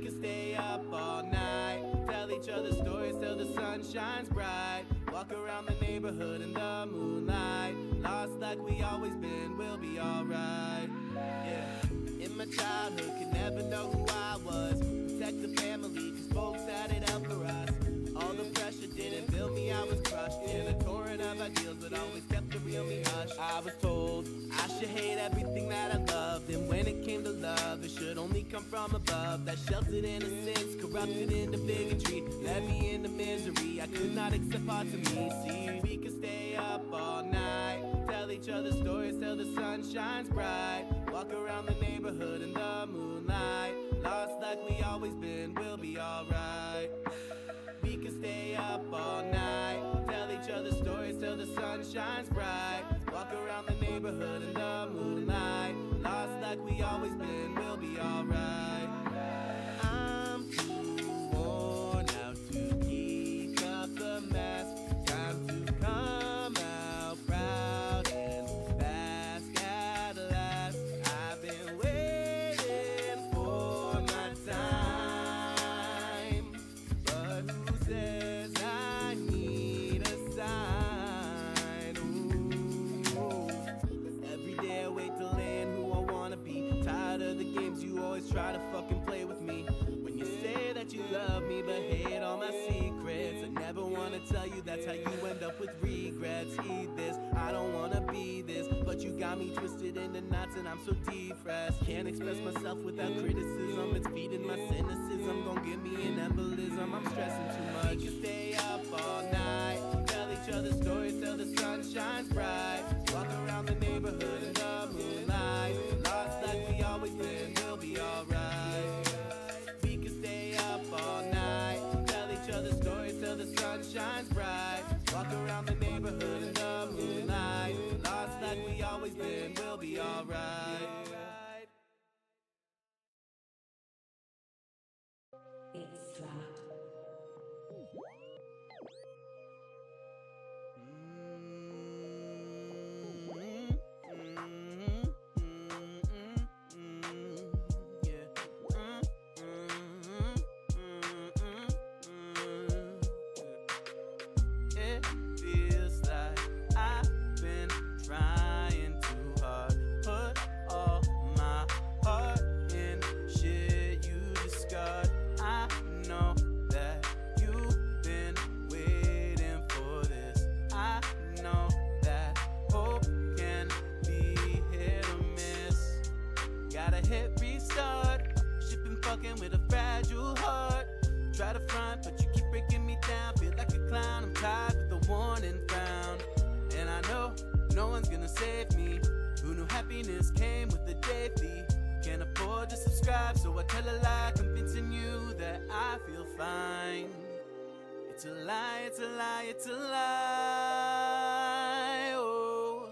could stay up all night, tell each other stories till the sun shines bright. Walk around the neighborhood in the moonlight, lost like we always been, we'll be alright. Yeah. In my childhood, could never know who I was. Protect the family, cause folks had it out for us. All the pressure didn't build me, I was crushed in a torrent of ideals, but always kept the real me hush. I was told I should hate everything that I loved, and when it came to love, it should only come from above. That sheltered innocence, corrupted into bigotry, led me into misery I could not accept parts of me. See, we could stay up all night, tell each other stories till the sun shines bright. Walk around the neighborhood in the moonlight, lost like we always been, we'll be alright. We can stay up all night, tell each other stories till the sun shines bright. Walk around the neighborhood in the moonlight, lost like we always been, we'll be alright. I'm too worn out to keep up the mess. Time to come out proud and bask at last. I've been waiting for my time, but who says I need a sign? Ooh. Every day I wait to land who I wanna be. Tired of the games you always try to fucking play with me. When you say that you love me but hate all my secrets, I never wanna tell you that's how you end up with regrets. Heed this, I don't wanna be this, but you got me twisted into knots and I'm so depressed. Can't express myself without criticism, it's feeding my cynicism, gon' give me an embolism, I'm stressing too much. We can stay up all night, tell each other stories till the sun shines bright. Walk around the neighborhood in the moonlight, lost like we always been, we'll be alright. We can stay up all night, tell each other stories till the sun shines bright. Walk around the neighborhood in the moonlight, lost like we always been, we'll be alright. It's slapped. It feels like I've been trying too hard, put all my heart in shit you discard. I know that you've been waiting for this. I know that hope can be hit or miss. Gotta hit restart, shipping fucking with a fragile heart. Try to front, but you keep breaking me down. Feel like a clown, I'm tired with the warning frown. And I know no one's gonna save me. Who knew happiness came with a day fee? Can't afford to subscribe, so I tell a lie, convincing you that I feel fine. It's a lie, it's a lie, it's a lie. Oh,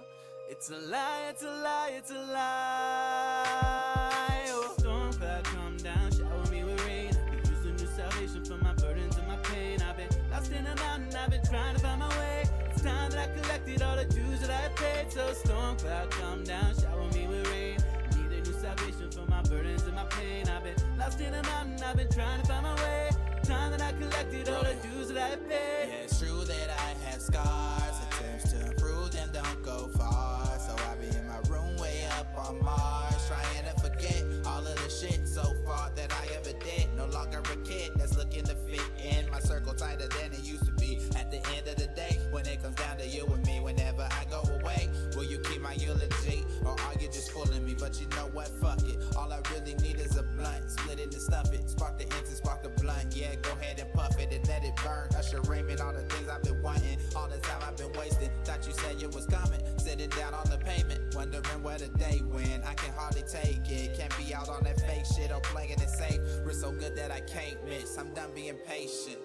it's a lie, it's a lie, it's a lie. Oh, storm cloud come down, shower me with rain. I could use a new salvation for my burdens and my pain. I've been lost in a mountain, I've been trying to find my way. It's time that I collected all the dues that I paid. So storm cloud come down, shower me with rain. Need a new salvation for my burdens and my pain. I've been lost in a mountain, I've been trying to find my way. Time that I collected all the dues that I paid. Yeah, it's true that I have scars, attempts to improve them don't go far. So I be in my room way up on Mars, trying to forget all of the shit so far that I ever did. No longer a kid that's looking to fit in. My circle tighter than it used to be. At the end of the day, when it comes down to you and me, whenever I go away, will you keep my eulogy, or are you just fooling me? But you know what, fuck it, all I really need is a blunt. Split it and stuff it, spark the incense, spark the blunt. Yeah, go ahead and puff it and let it burn. Usher Raymond, all the things I've been wanting, all the time I've been wasting. Thought you said it was coming, sitting down on the pavement, wondering where the day went. I can hardly take it, can't be out on that fake shit or playing it safe. We're so good that I can't miss, I'm done being patient,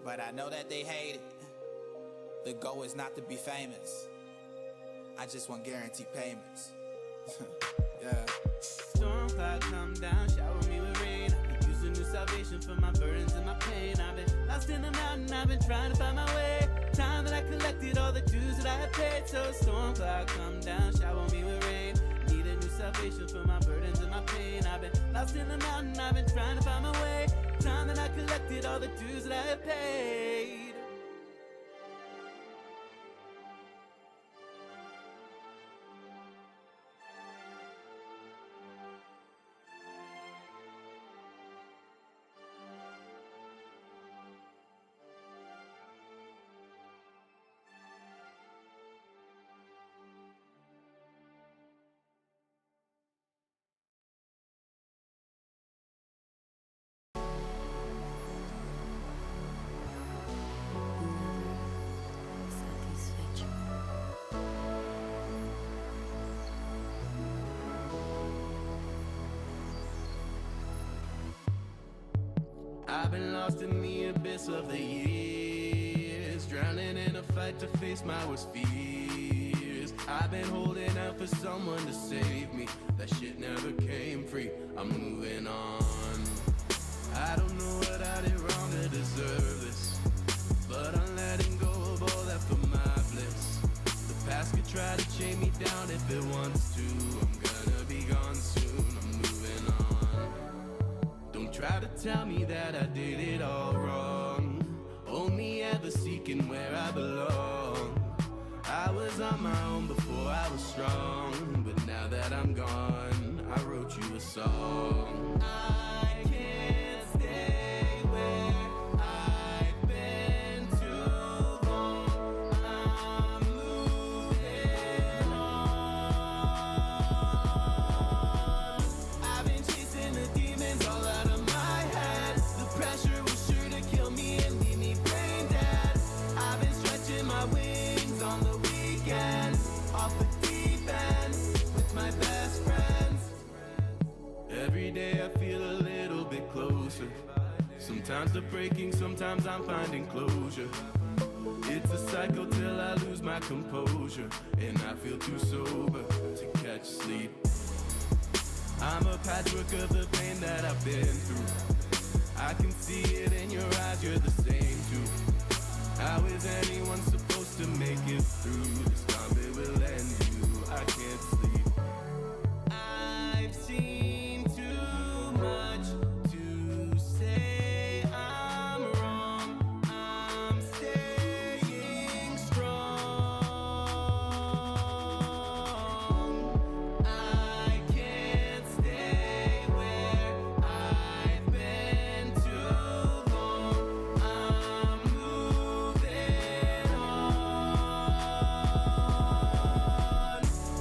but I know that they hate it. The goal is not to be famous, I just want guaranteed payments. Yeah. Storm cloud come down, shower me with rain. I could use a new salvation for my burdens and my pain. I've been lost in the mountain, I've been trying to find my way. Time that I collected all the dues that I had paid. So storm cloud come down, shower me with rain. Need a new salvation salvation for my burdens and my pain. I've been lost in the mountain, I've been trying to find my way. Time that I collected all the dues that I have paid. I've been lost in the abyss of the years, drowning in a fight to face my worst fears. I've been holding out for someone to save me. That shit never came free. I'm moving on. I don't know what I did wrong to deserve this, but I'm letting go of all that for my bliss. The past could try to chain me down if it wants to. I'm gonna be gone soon. I'm moving on. Don't try to tell me that I did it all wrong. Only ever seeking where I belong. I was on my own before I was strong, but now that I'm gone, I wrote you a song. I can't stay where I've been too long. I'm moving on. I've been chasing the demons all out of my head. The pressure was sure to kill me and leave me brain dead. I've been stretching my wings on the weekend, off the deep end, with my best friends. Every day I feel a little bit closer. Sometimes the breaking, sometimes I'm finding closure. It's a cycle till I lose my composure, and I feel too sober to catch sleep. I'm a patchwork of the pain that I've been through. I can see it in your eyes, you're the same too. How is anyone supposed to make it through? This combat will end you, I can't sleep. I've seen too much to say I'm wrong. I'm staying strong. I can't stay where I've been too long. I'm moving on.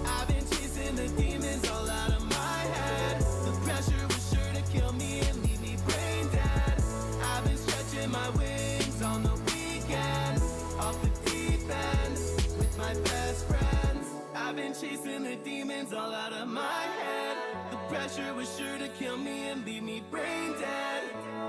I've been chasing the demons all out of my head. The pressure was sure to kill me and leave me brain dead. I've been stretching my wings on the weekend, off the deep end, with my best friends. I've been chasing the demons all out of my head. The pressure was sure to kill me and leave me brain dead.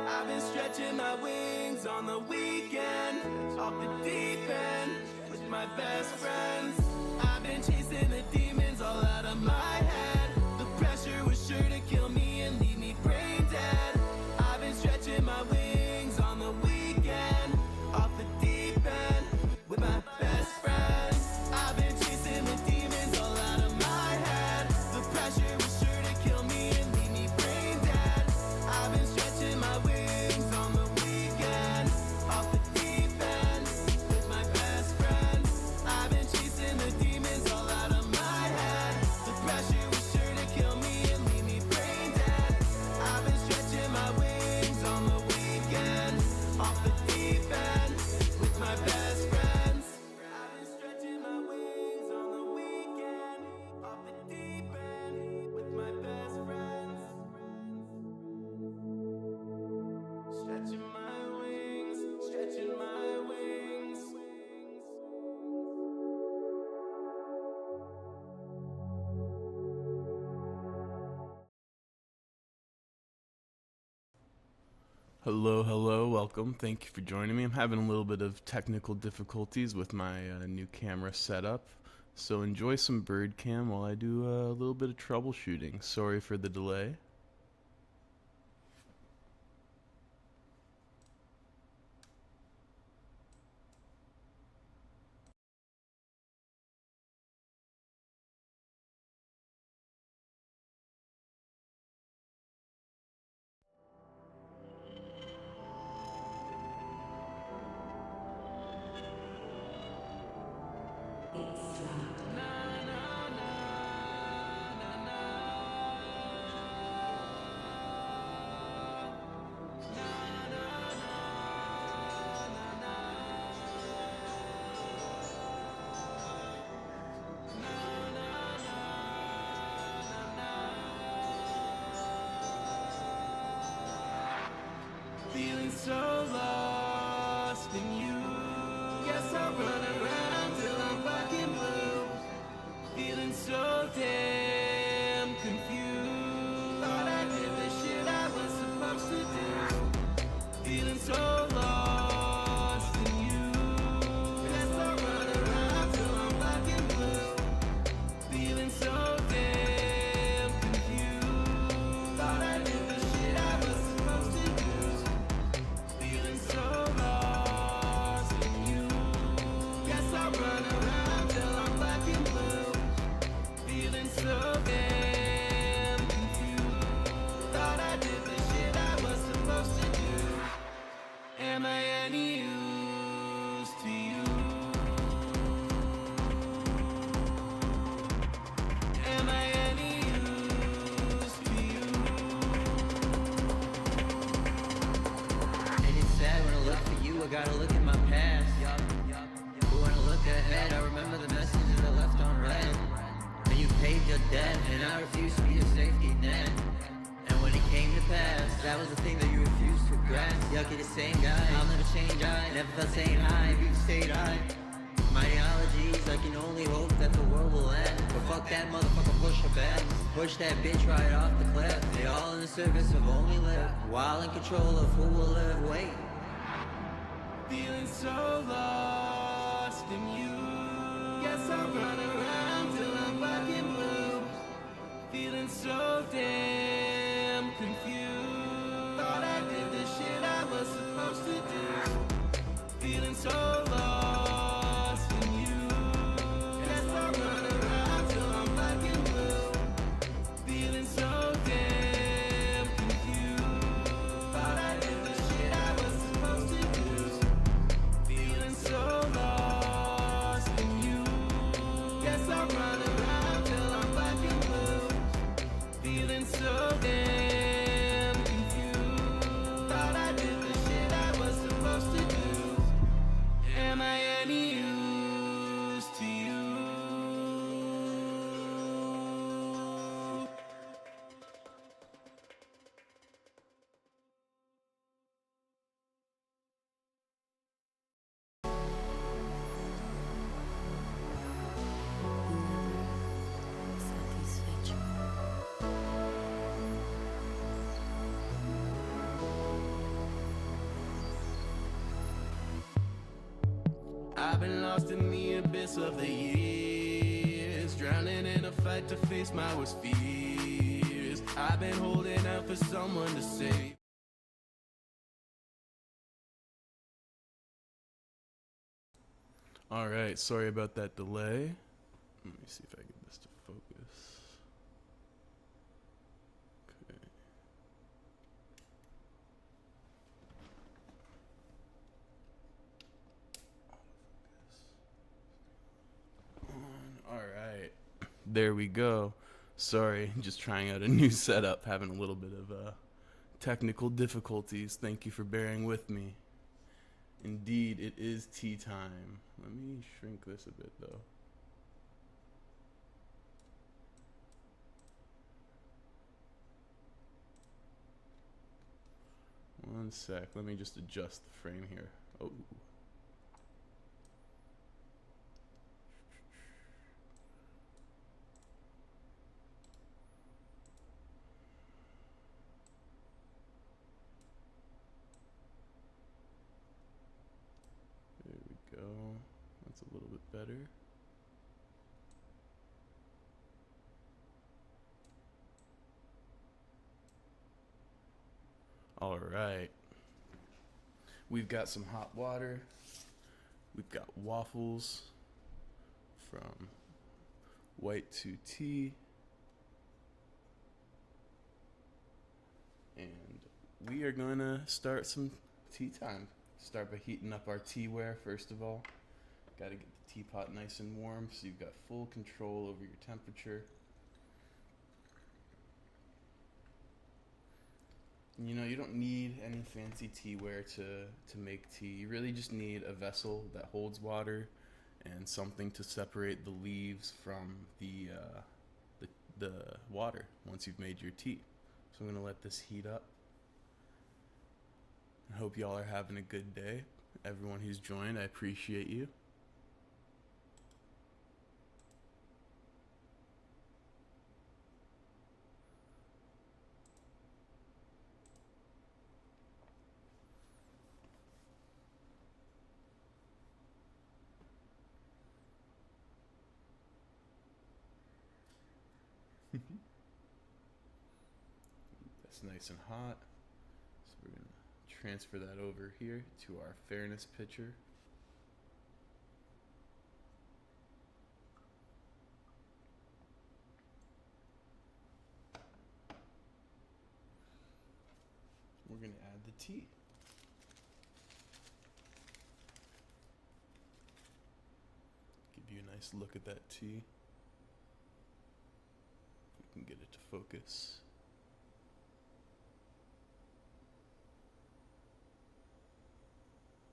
I've been stretching my wings on the weekend, off the deep end, with my best friends. I've been chasing the demons all out of my head. The pressure was sure to kill me and leave me brain dead. I've been stretching my wings on the weekend, off the deep end, with my best friends. I've been chasing the demons all out of my head. The pressure was sure to kill me and leave me brain dead. I've been stretching my wings on the weekend, off the deep end, with my best friends. I've been chasing the demons all out of my head. The pressure was sure to kill me and leave me brain dead. I've been stretching my wings on the weekend, off the deep end, with my best friends. I've been stretching my wings on the weekend, off the deep end, with my best friends. Stretching my wings, stretching my wings. Hello, welcome. Thank you for joining me. I'm having a little bit of technical difficulties with my new camera setup, so enjoy some bird cam while I do a little bit of troubleshooting. Sorry for the delay. Feeling so lost in you. Guess I'll run around till I'm black and blue. Feeling so damn confused. Thought I did the shit I was supposed to do. Feeling so lost in you. Guess I'll run around till I'm black and blue. Feeling so damn confused. Thought I did the shit I was supposed to do. Feeling so lost in you. Guess I'll run around till I'm black and blue. Feeling so damn confused. Thought I did the shit I was supposed to do. Am I any use to you? Am I any use to you? And it's sad when I look for you, I gotta look at my past. But when I look ahead, I remember the messages I left on red. And you paid your debt, and I refused to be a safety net. And when it came to pass, that was the thing that you refused to grasp. Yucky, the same guy, I'll never change, I never felt saying hi, if you stayed high. My ideologies, I can only hope that the world will end. But fuck that motherfucker, push her back. Push that bitch right off the cliff. They all in the service of only live, while in control of who will live. Wait. Feeling so lost in you. Guess I'll run around till I'm black and blue. Feeling so damn confused. Thought I did the shit I was supposed to do. Feeling so lost in you. Guess I'll run around till I'm black and blue. Feeling so damn confused. Thought I did the shit I was supposed to do. Feeling so lost in you. Guess I'll run around till I'm black and blue. Feeling so damn confused. Thought I did the shit I was supposed to do. Am I any use to you? I've been lost in the abyss of the years, drowning in a fight to face my worst fears. I've been holding out for someone to save. All right, sorry about that delay. Let me see if I get this to focus. Okay. All right, there we go. Sorry, just trying out a new setup, having a little bit of technical difficulties. Thank you for bearing with me. Indeed, it is tea time. Let me shrink this a bit, though. One sec. Let me just adjust the frame here. Oh. There we go. That's a little bit better. All right. We've got some hot water. We've got waffles from white to tea. And we are gonna start some tea time. Start by heating up our teaware first of all. Gotta get the teapot nice and warm so you've got full control over your temperature. You know, you don't need any fancy teaware to make tea. You really just need a vessel that holds water and something to separate the leaves from the water once you've made your tea. So I'm gonna let this heat up. Hope y'all are having a good day. Everyone who's joined, I appreciate you. That's nice and hot. So we're going to transfer that over here to our fairness pitcher. We're going to add the tea. Give you a nice look at that tea. If we can get it to focus.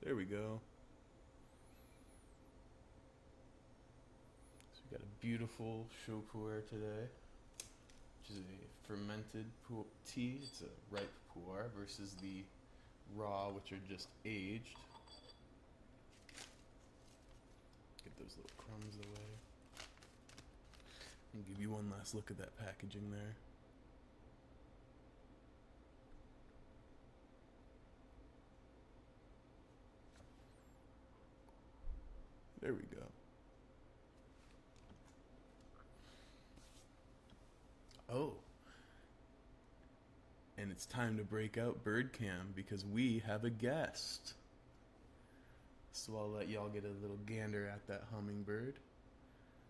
There we go. So we got a beautiful chaud pu'er today, which is a fermented tea. It's a ripe pu'er versus the raw, which are just aged. Get those little crumbs away. And give you one last look at that packaging there. There we go. Oh. And it's time to break out bird cam because we have a guest. So I'll let y'all get a little gander at that hummingbird.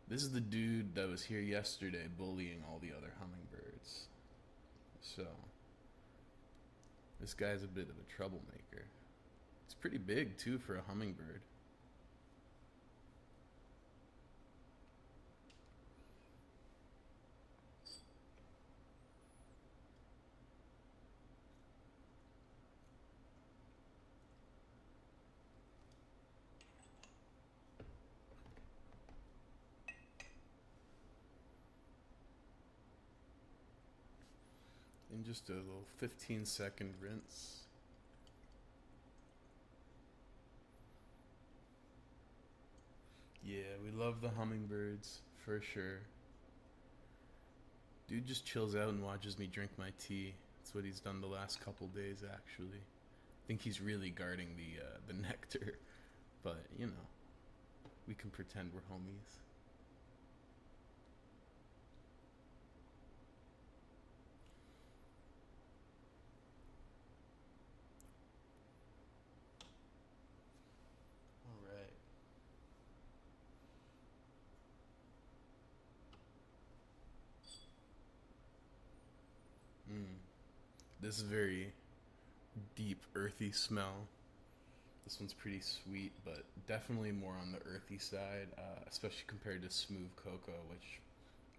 This is the dude that was here yesterday bullying all the other hummingbirds. So, this guy's a bit of a troublemaker. It's pretty big too for a hummingbird. And just a little 15-second rinse. Yeah, we love the hummingbirds, for sure. Dude just chills out and watches me drink my tea. That's what he's done the last couple days, actually. I think he's really guarding the nectar. But, you know, we can pretend we're homies. This is very deep, earthy smell. This one's pretty sweet, but definitely more on the earthy side, especially compared to smooth cocoa, which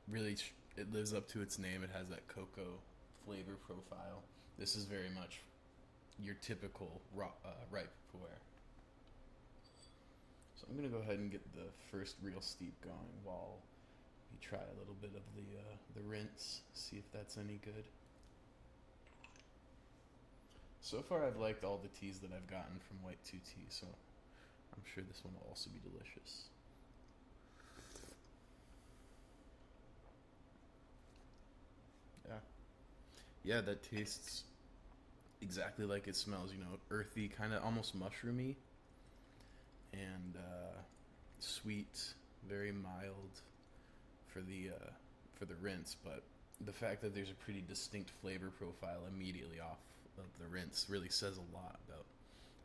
really it lives up to its name. It has that cocoa flavor profile. This is very much your typical ripe pu'er. So I'm gonna go ahead and get the first real steep going while we try a little bit of the rinse, see if that's any good. So far, I've liked all the teas that I've gotten from White 2 Tea, so I'm sure this one will also be delicious. Yeah, that tastes exactly like it smells. You know, earthy, kind of almost mushroomy, and sweet, very mild for the rinse. But the fact that there's a pretty distinct flavor profile immediately off of the rinse really says a lot about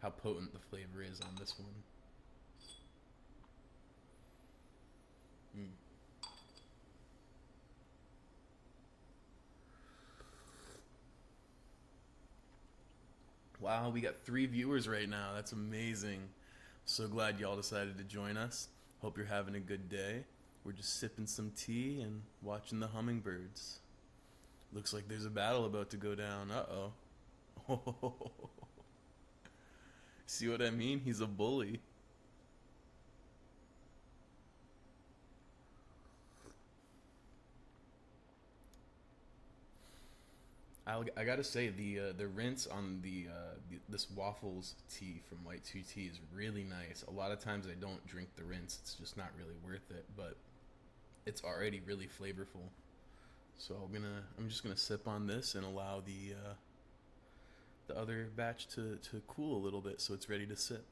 how potent the flavor is on this one. Wow, we got 3 viewers right now. That's amazing. So glad y'all decided to join us. Hope you're having a good day. We're just sipping some tea and watching the hummingbirds. Looks like there's a battle about to go down. Uh-oh. See what I mean? He's a bully. I I gotta say the rinse on this waffles tea from White 2T is really nice. A lot of times I don't drink the rinse; it's just not really worth it. But it's already really flavorful. So I'm just gonna sip on this and allow the other batch to cool a little bit so it's ready to sip.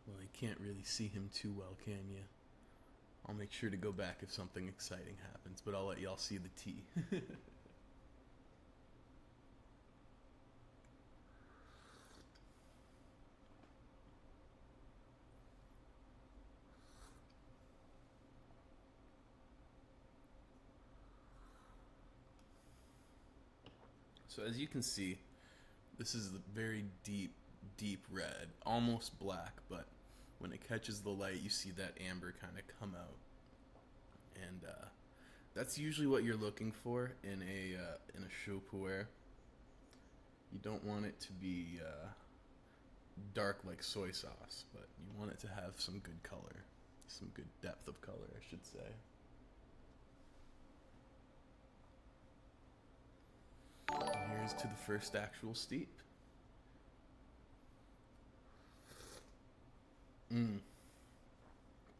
Well, you can't really see him too well, can you? I'll make sure to go back if something exciting happens, but I'll let y'all see the tea. So as you can see, this is a very deep, deep red, almost black, but when it catches the light, you see that amber kind of come out. And that's usually what you're looking for in a chaud puer. You don't want it to be dark like soy sauce, but you want it to have some good color, some good depth of color, I should say. And here's to the first actual steep.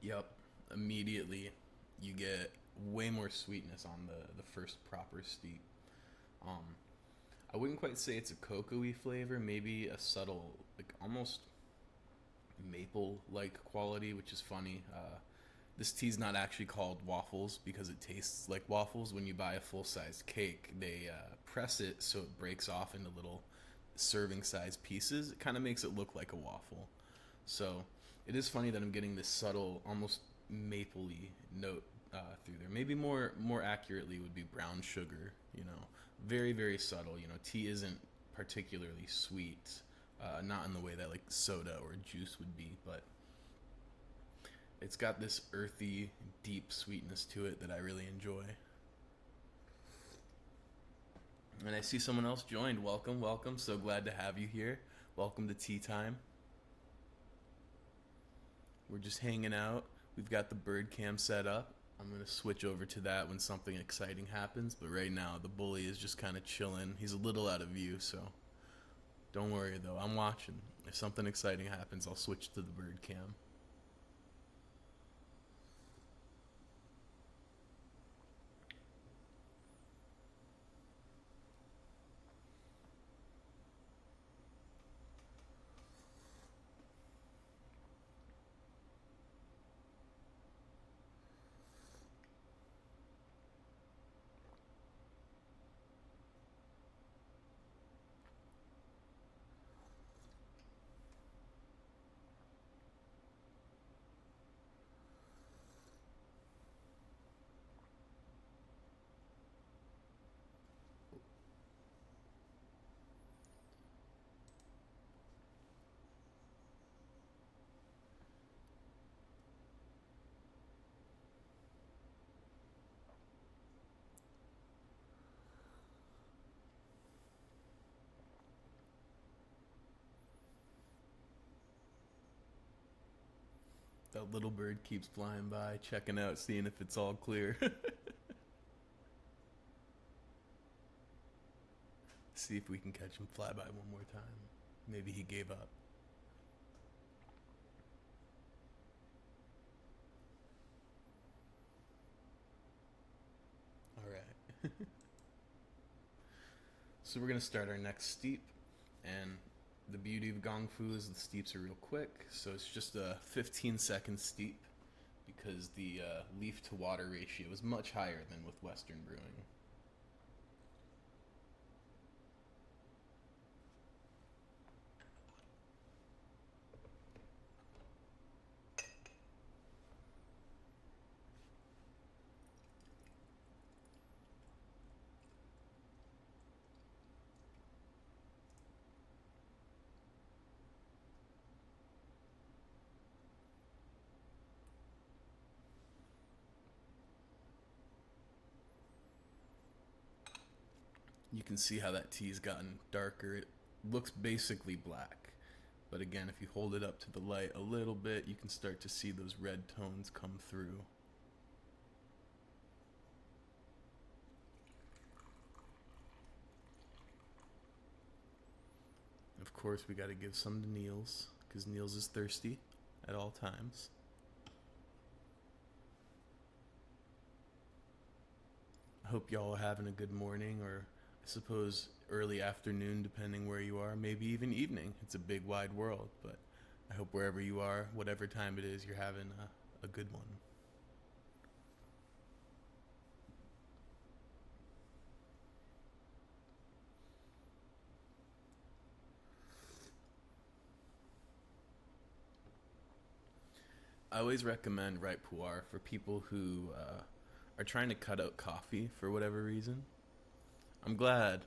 Yep. Immediately, you get way more sweetness on the first proper steep. I wouldn't quite say it's a cocoa-y flavor, maybe a subtle, like almost maple-like quality, which is funny. This tea's not actually called waffles because it tastes like waffles. When you buy a full-size cake, they press it so it breaks off into little serving-size pieces. It kind of makes it look like a waffle. So it is funny that I'm getting this subtle, almost maple-y note through there. Maybe more accurately would be brown sugar, you know. Very, very subtle. You know, tea isn't particularly sweet, not in the way that like soda or juice would be, but it's got this earthy, deep sweetness to it that I really enjoy. And I see someone else joined. Welcome, welcome. So glad to have you here. Welcome to Tea Time. We're just hanging out. We've got the bird cam set up. I'm going to switch over to that when something exciting happens. But right now, the bully is just kind of chilling. He's a little out of view, so don't worry, though. I'm watching. If something exciting happens, I'll switch to the bird cam. That little bird keeps flying by, checking out, seeing if it's all clear. See if we can catch him fly by one more time. Maybe he gave up. All right. So we're gonna start our next steep, and the beauty of Gong Fu is the steeps are real quick, so it's just a 15-second steep because the leaf to water ratio is much higher than with Western brewing. You can see how that tea's gotten darker. It looks basically black. But again, if you hold it up to the light a little bit, you can start to see those red tones come through. Of course, we got to give some to Niels, because Niels is thirsty at all times. I hope y'all are having a good morning, or I suppose early afternoon, depending where you are, maybe even evening. It's a big, wide world, but I hope wherever you are, whatever time it is, you're having a good one. I always recommend Right Puar for people who are trying to cut out coffee for whatever reason. I'm glad.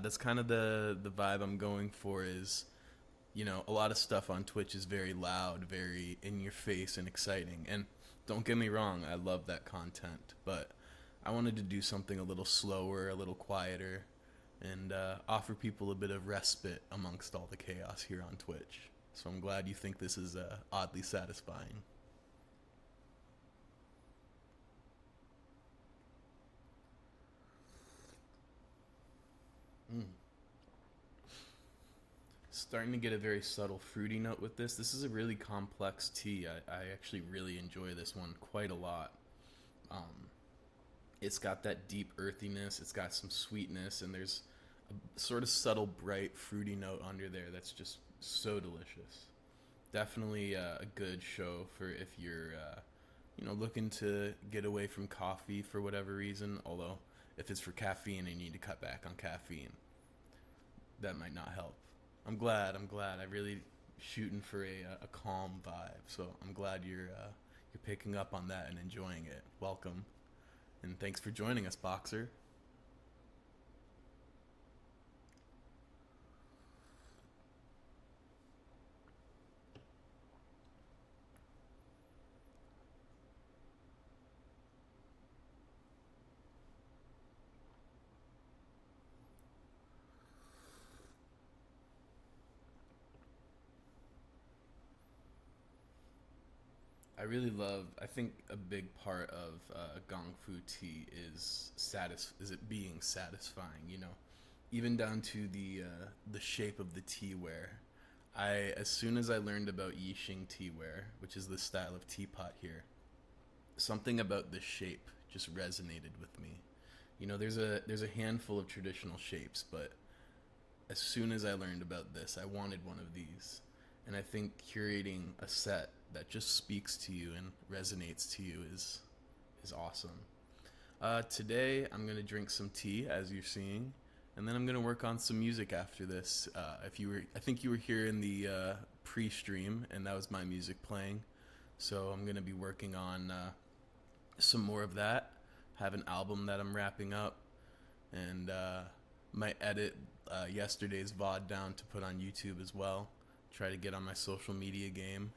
That's kind of the vibe I'm going for. Is, you know, a lot of stuff on Twitch is very loud, very in your face and exciting. And don't get me wrong, I love that content, but I wanted to do something a little slower, a little quieter, and offer people a bit of respite amongst all the chaos here on Twitch. So I'm glad you think this is oddly satisfying. Starting to get a very subtle fruity note with this. This is a really complex tea. I actually really enjoy this one quite a lot. It's got that deep earthiness, it's got some sweetness, and there's a sort of subtle, bright, fruity note under there that's just so delicious. Definitely a good show for if you're, looking to get away from coffee for whatever reason. Although, if it's for caffeine and you need to cut back on caffeine, that might not help. I'm glad. I really shooting for a calm vibe. So I'm glad you're picking up on that and enjoying it. Welcome, and thanks for joining us, Boxer. I think a big part of Gong Fu tea is it being satisfying, you know, even down to the shape of the teaware. As soon as I learned about Yixing teaware, which is the style of teapot here, something about the shape just resonated with me. You know, there's a handful of traditional shapes, but as soon as I learned about this, I wanted one of these. And I think curating a set that just speaks to you and resonates to you is awesome. Today I'm gonna drink some tea, as you're seeing, and then I'm gonna work on some music after this. I think you were here in the pre-stream, and that was my music playing. So I'm gonna be working on some more of that. Have an album that I'm wrapping up, and might edit yesterday's VOD down to put on YouTube as well. Try to get on my social media game.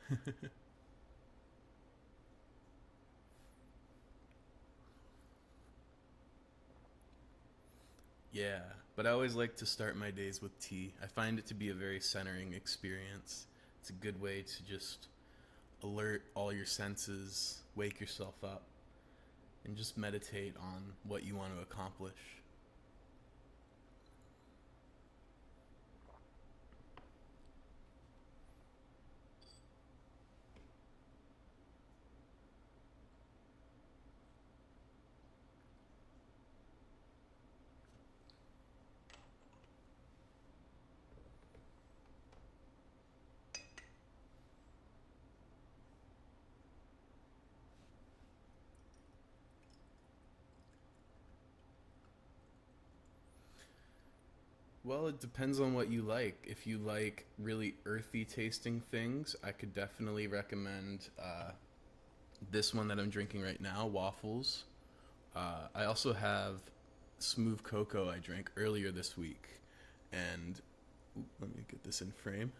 Yeah, but I always like to start my days with tea. I find it to be a very centering experience. It's a good way to just alert all your senses, wake yourself up, and just meditate on what you want to accomplish. Well, it depends on what you like. If you like really earthy tasting things, I could definitely recommend this one that I'm drinking right now, Waffles. I also have Smooth Cocoa I drank earlier this week. And let me get this in frame.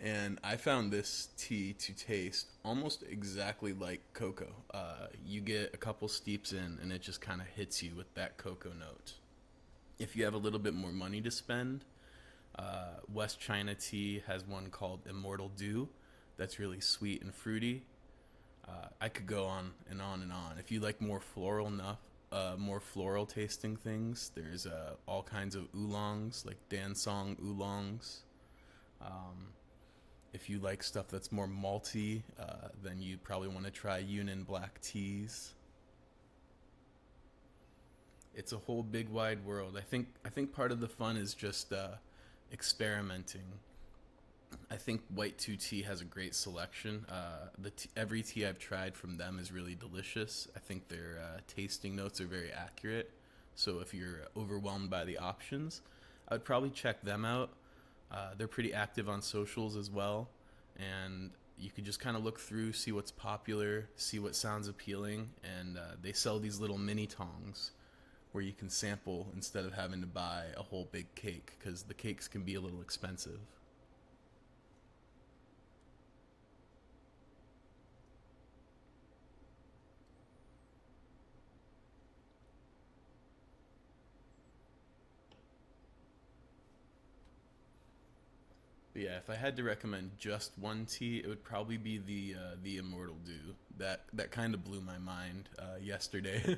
And I found this tea to taste almost exactly like cocoa. You get a couple steeps in, and it just kind of hits you with that cocoa note. If you have a little bit more money to spend, West China tea has one called Immortal Dew that's really sweet and fruity. I could go on and on and on. If you like more floral tasting things, there's all kinds of oolongs, like Dansong oolongs. If you like stuff that's more malty, then you probably want to try Yunnan black teas. It's a whole big wide world. I think part of the fun is just experimenting. I think White 2 Tea has a great selection. Every tea I've tried from them is really delicious. I think their tasting notes are very accurate. So if you're overwhelmed by the options, I would probably check them out. They're pretty active on socials as well, and you could just kind of look through, see what's popular, see what sounds appealing, and they sell these little mini tongs where you can sample instead of having to buy a whole big cake, because the cakes can be a little expensive. But yeah, if I had to recommend just one tea, it would probably be the Immortal Dew. That kind of blew my mind yesterday.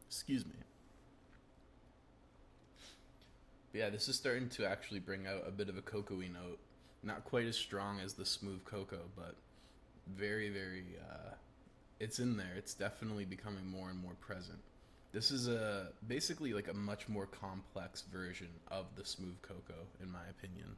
Excuse me. But yeah, this is starting to actually bring out a bit of a cocoa-y note. Not quite as strong as the smooth cocoa, but very, very, it's in there. It's definitely becoming more and more present. This is basically like a much more complex version of the smooth cocoa, in my opinion.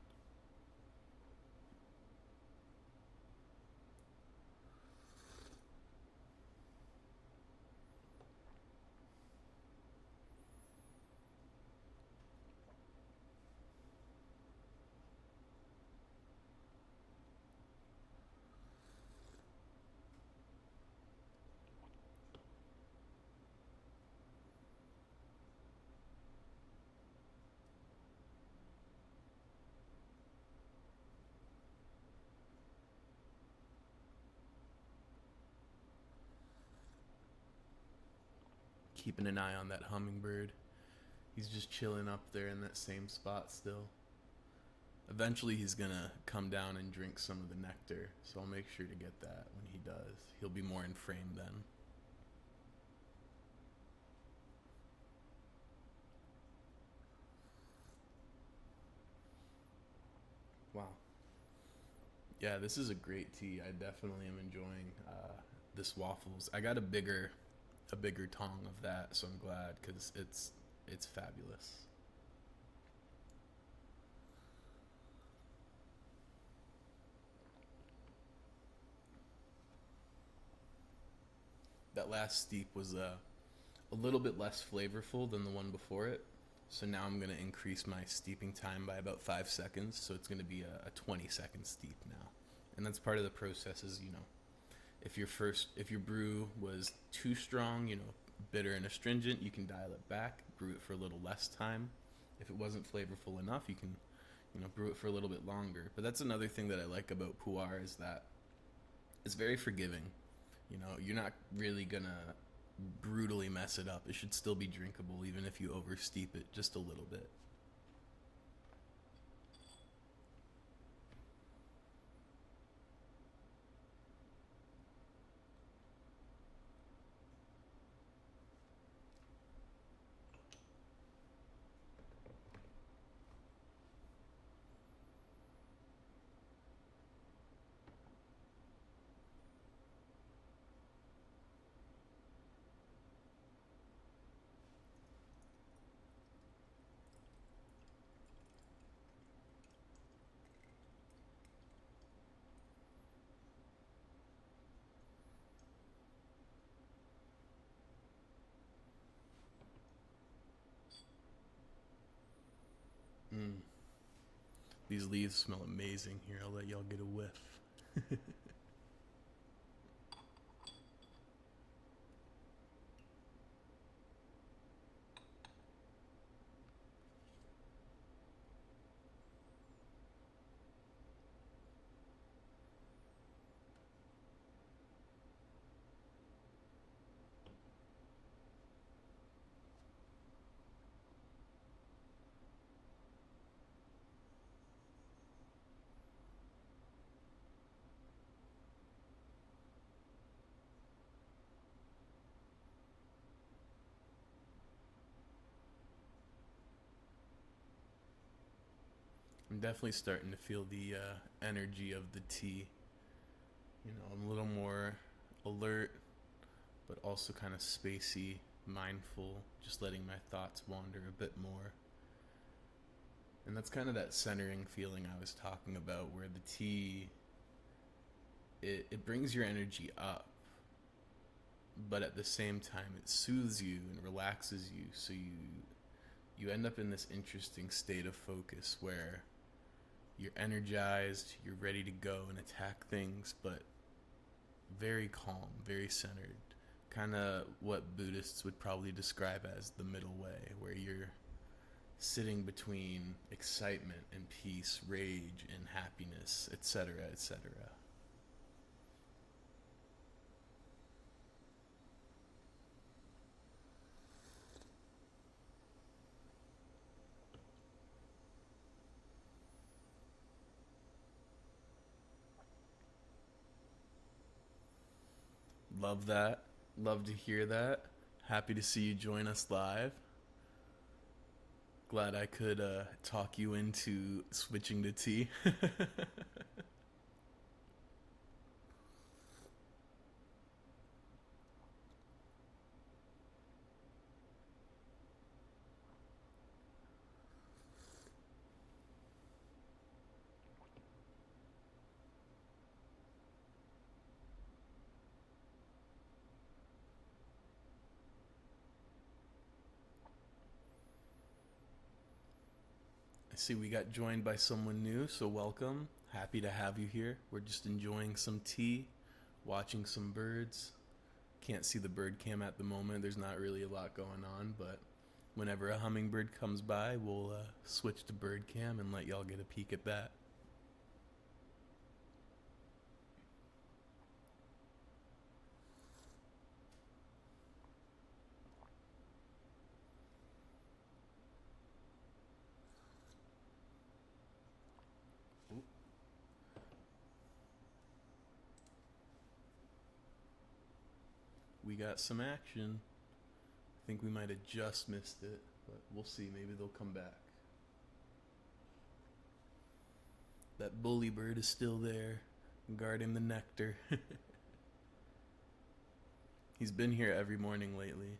Keeping an eye on that hummingbird. He's just chilling up there in that same spot still. Eventually he's gonna come down and drink some of the nectar, so I'll make sure to get that when he does. He'll be more in frame then. Wow. Yeah, this is a great tea. I definitely am enjoying this waffles. I got a bigger tong of that, so I'm glad, because it's fabulous. That last steep was a little bit less flavorful than the one before it, so now I'm going to increase my steeping time by about 5 seconds, so it's going to be a 20-second steep now. And that's part of the process is, if your brew was too strong, bitter and astringent, you can dial it back, brew it for a little less time. If it wasn't flavorful enough, you can, brew it for a little bit longer. But that's another thing that I like about pu'er is that it's very forgiving. You're not really gonna brutally mess it up. It should still be drinkable even if you oversteep it just a little bit. Mm. These leaves smell amazing here. I'll let y'all get a whiff. I'm definitely starting to feel the energy of the tea. You know, I'm a little more alert, but also kind of spacey, mindful, just letting my thoughts wander a bit more. And that's kind of that centering feeling I was talking about, where the tea, it brings your energy up, but at the same time it soothes you and relaxes you, so you end up in this interesting state of focus where you're energized, you're ready to go and attack things, but very calm, very centered. Kind of what Buddhists would probably describe as the middle way, where you're sitting between excitement and peace, rage and happiness, etc., etc. Love that. Love to hear that. Happy to see you join us live. Glad I could talk you into switching to tea. I see we got joined by someone new, so welcome. Happy to have you here. We're just enjoying some tea, watching some birds. Can't see the bird cam at the moment. There's not really a lot going on, but whenever a hummingbird comes by, we'll switch to bird cam and let y'all get a peek at that. We got some action. I think we might have just missed it, but we'll see. Maybe they'll come back. That bully bird is still there, guarding the nectar. He's been here every morning lately.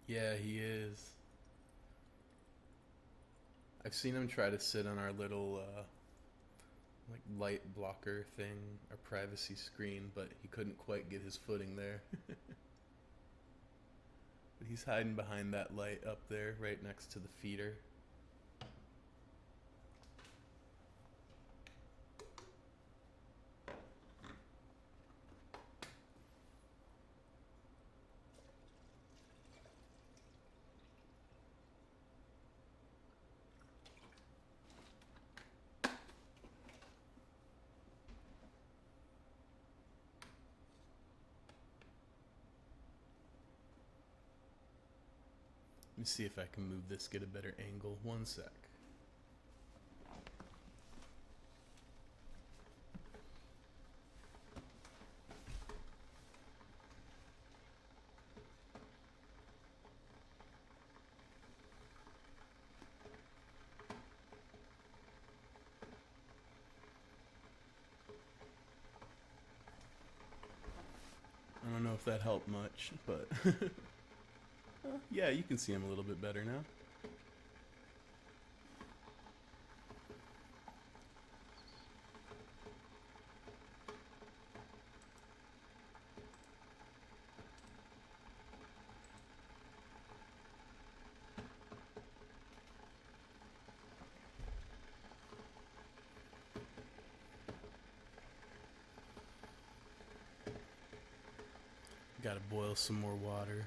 Yeah, he is. I've seen him try to sit on our little like light blocker thing, our privacy screen, but he couldn't quite get his footing there. But he's hiding behind that light up there, right next to the feeder. Let me see if I can move this, get a better angle. One sec. I don't know if that helped much, but yeah, you can see him a little bit better now. Gotta boil some more water.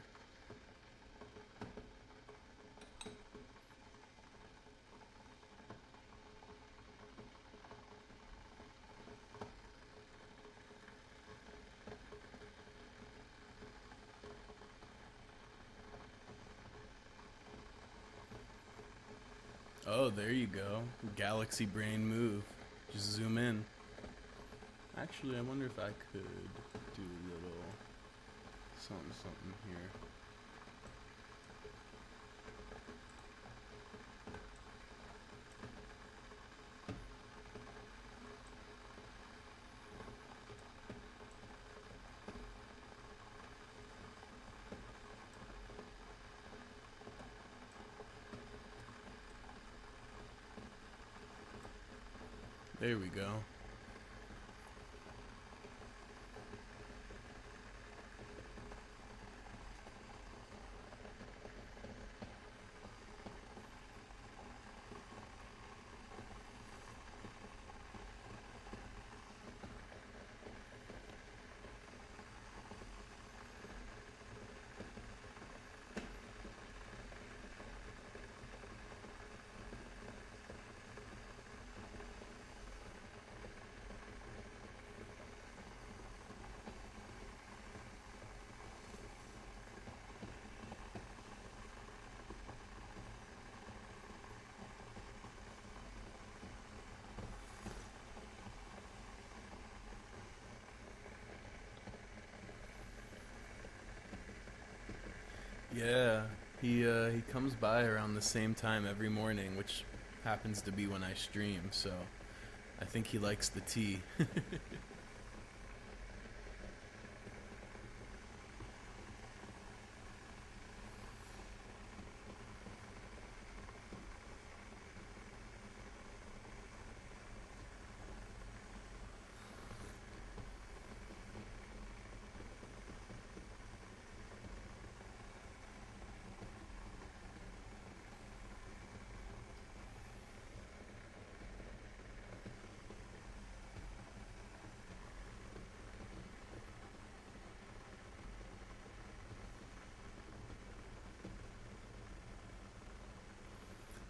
Oh, there you go. Galaxy brain move. Just zoom in. Actually, I wonder if I could do a little something here. There we go. Yeah, he comes by around the same time every morning, which happens to be when I stream, so I think he likes the tea.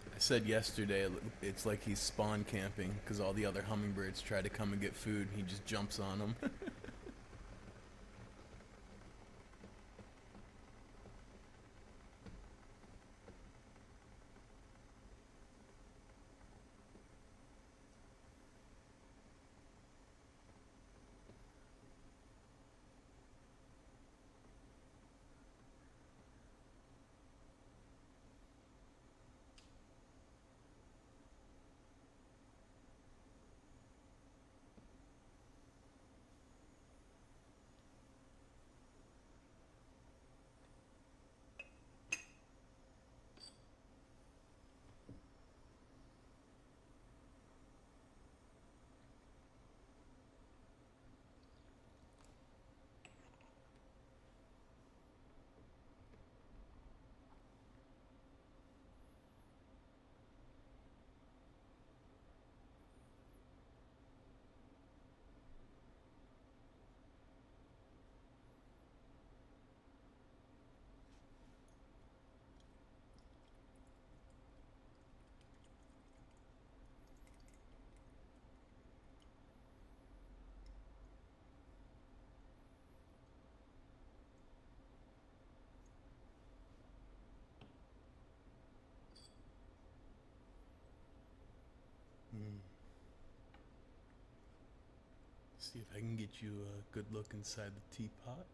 I said yesterday, it's like he's spawn camping because all the other hummingbirds try to come and get food. He just jumps on them. See if I can get you a good look inside the teapot.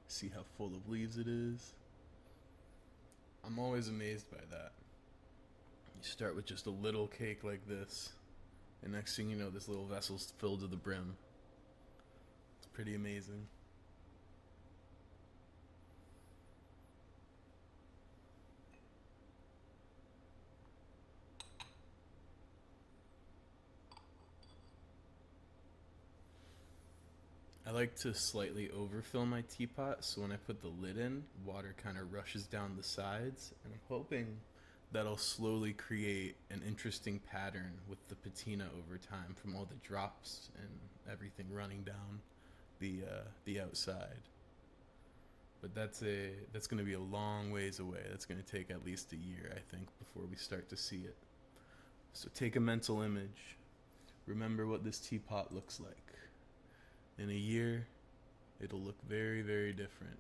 See how full of leaves it is. I'm always amazed by that. You start with just a little cake like this, and next thing you know, this little vessel's filled to the brim. It's pretty amazing. I like to slightly overfill my teapot, so when I put the lid in, water kind of rushes down the sides, and I'm hoping that'll slowly create an interesting pattern with the patina over time from all the drops and everything running down the outside. But that's going to be a long ways away. That's going to take at least a year, I think, before we start to see it. So take a mental image. Remember what this teapot looks like. In a year, it'll look very, very different.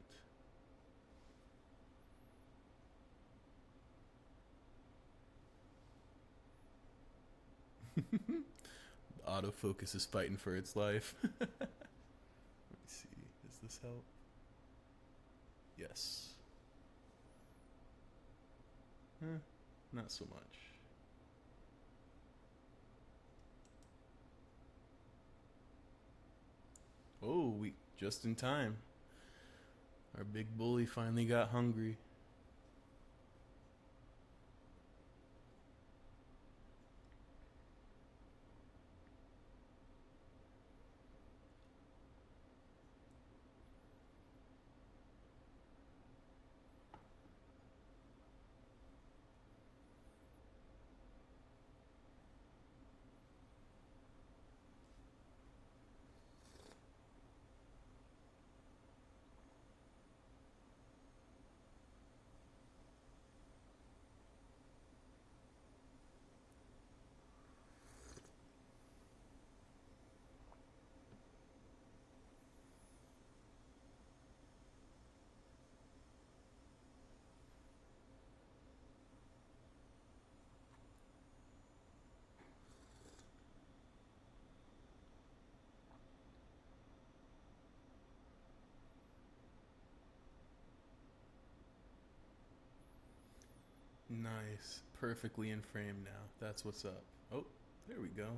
Autofocus is fighting for its life. Let me see. Does this help? Yes. Not so much. Oh, we just in time. Our big bully finally got hungry. Nice. Perfectly in frame now. That's what's up. Oh, there we go. I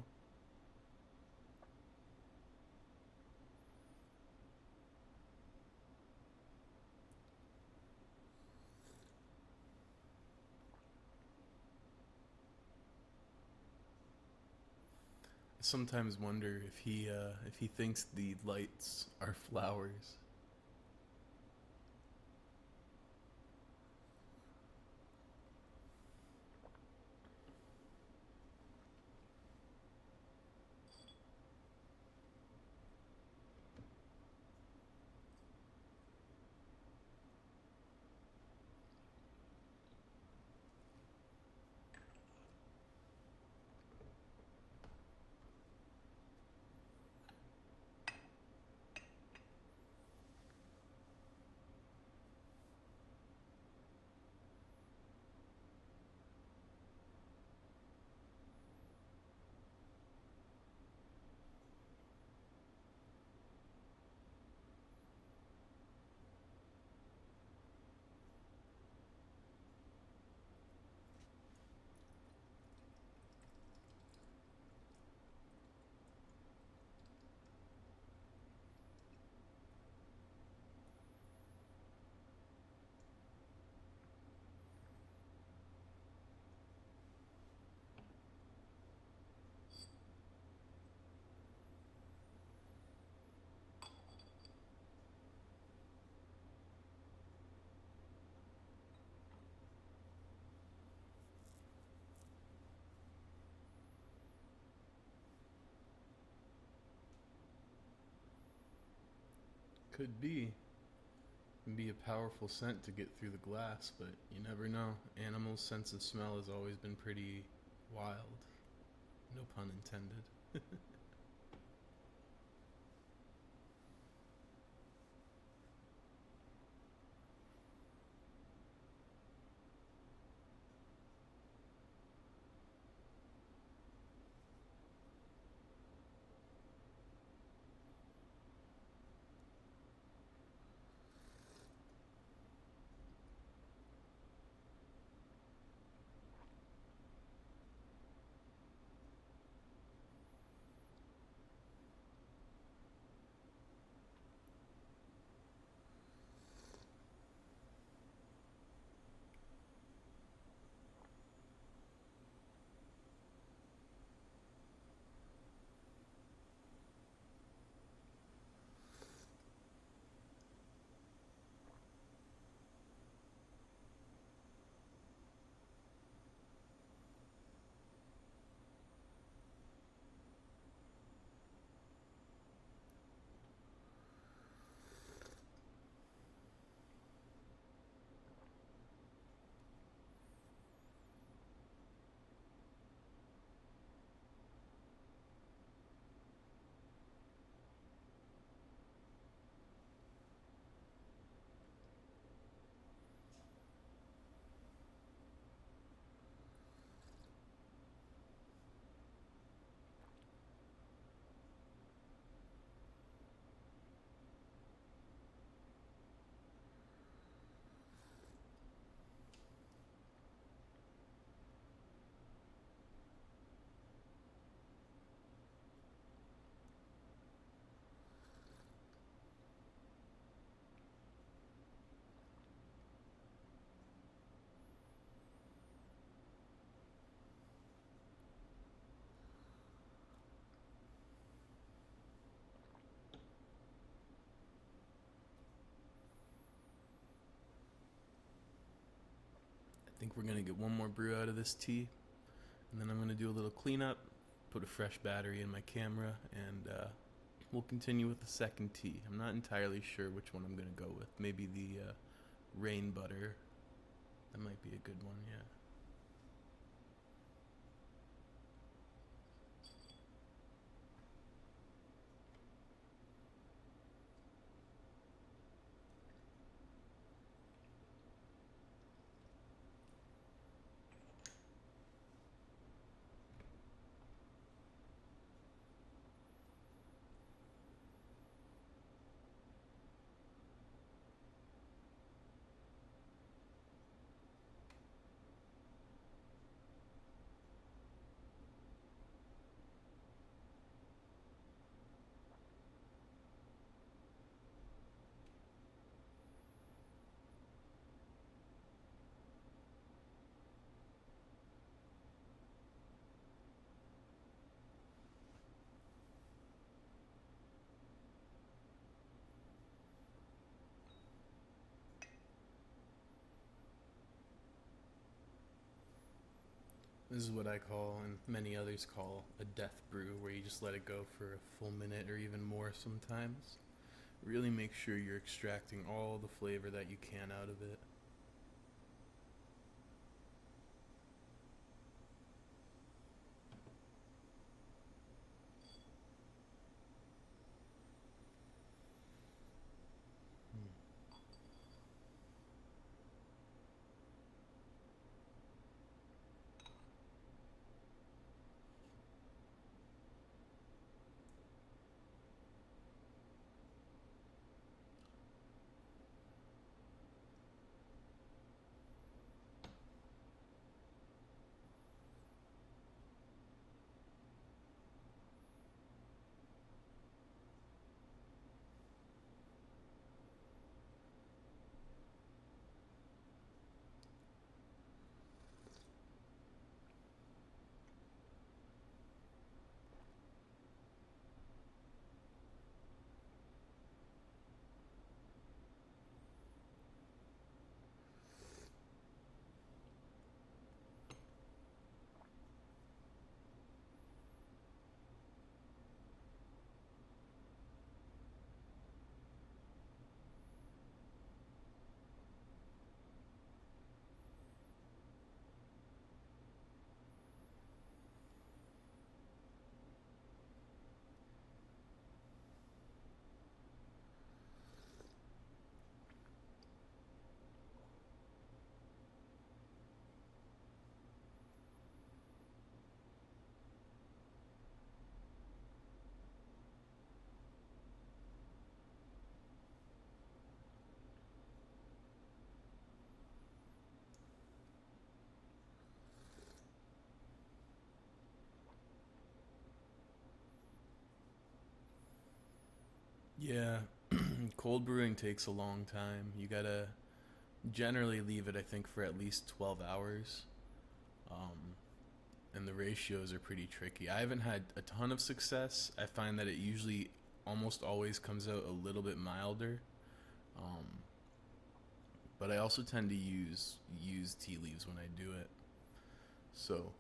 sometimes wonder if he thinks the lights are flowers. Could be. Can be a powerful scent to get through the glass, but you never know. Animals' sense of smell has always been pretty wild. No pun intended. think we're gonna get one more brew out of this tea, and then I'm gonna do a little cleanup, put a fresh battery in my camera, and we'll continue with the second tea. I'm not entirely sure which one I'm gonna go with. Maybe the rain butter. That might be a good one, yeah. This is what I call, and many others call, a death brew, where you just let it go for a full minute or even more sometimes. Really make sure you're extracting all the flavor that you can out of it. Yeah, cold brewing takes a long time. You gotta generally leave it, I think, for at least 12 hours. Um, and the ratios are pretty tricky. I haven't had a ton of success. I find that it usually almost always comes out a little bit milder. Um, but I also tend to use tea leaves when I do it. So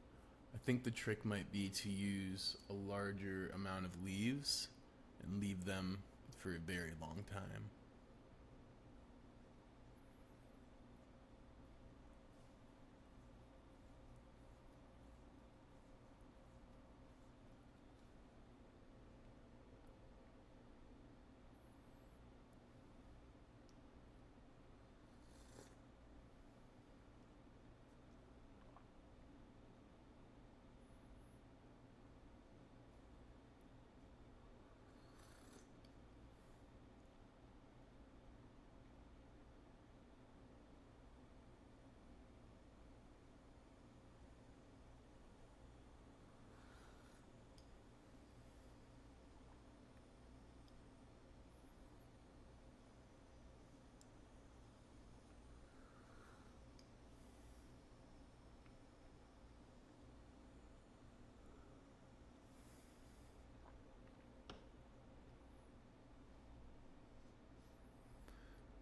I think the trick might be to use a larger amount of leaves and leave them for a very long time.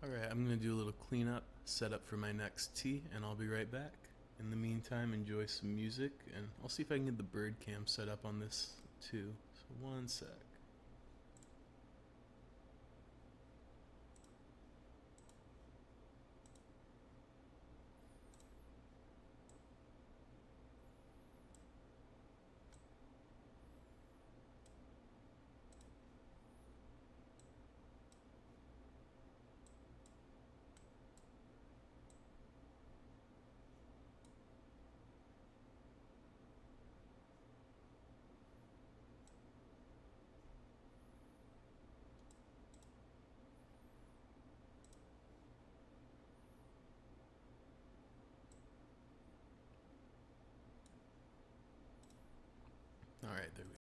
Alright, I'm gonna do a little cleanup, set up for my next tea, and I'll be right back. In the meantime, enjoy some music, and I'll see if I can get the bird cam set up on this too. So one sec. Alright, there we go.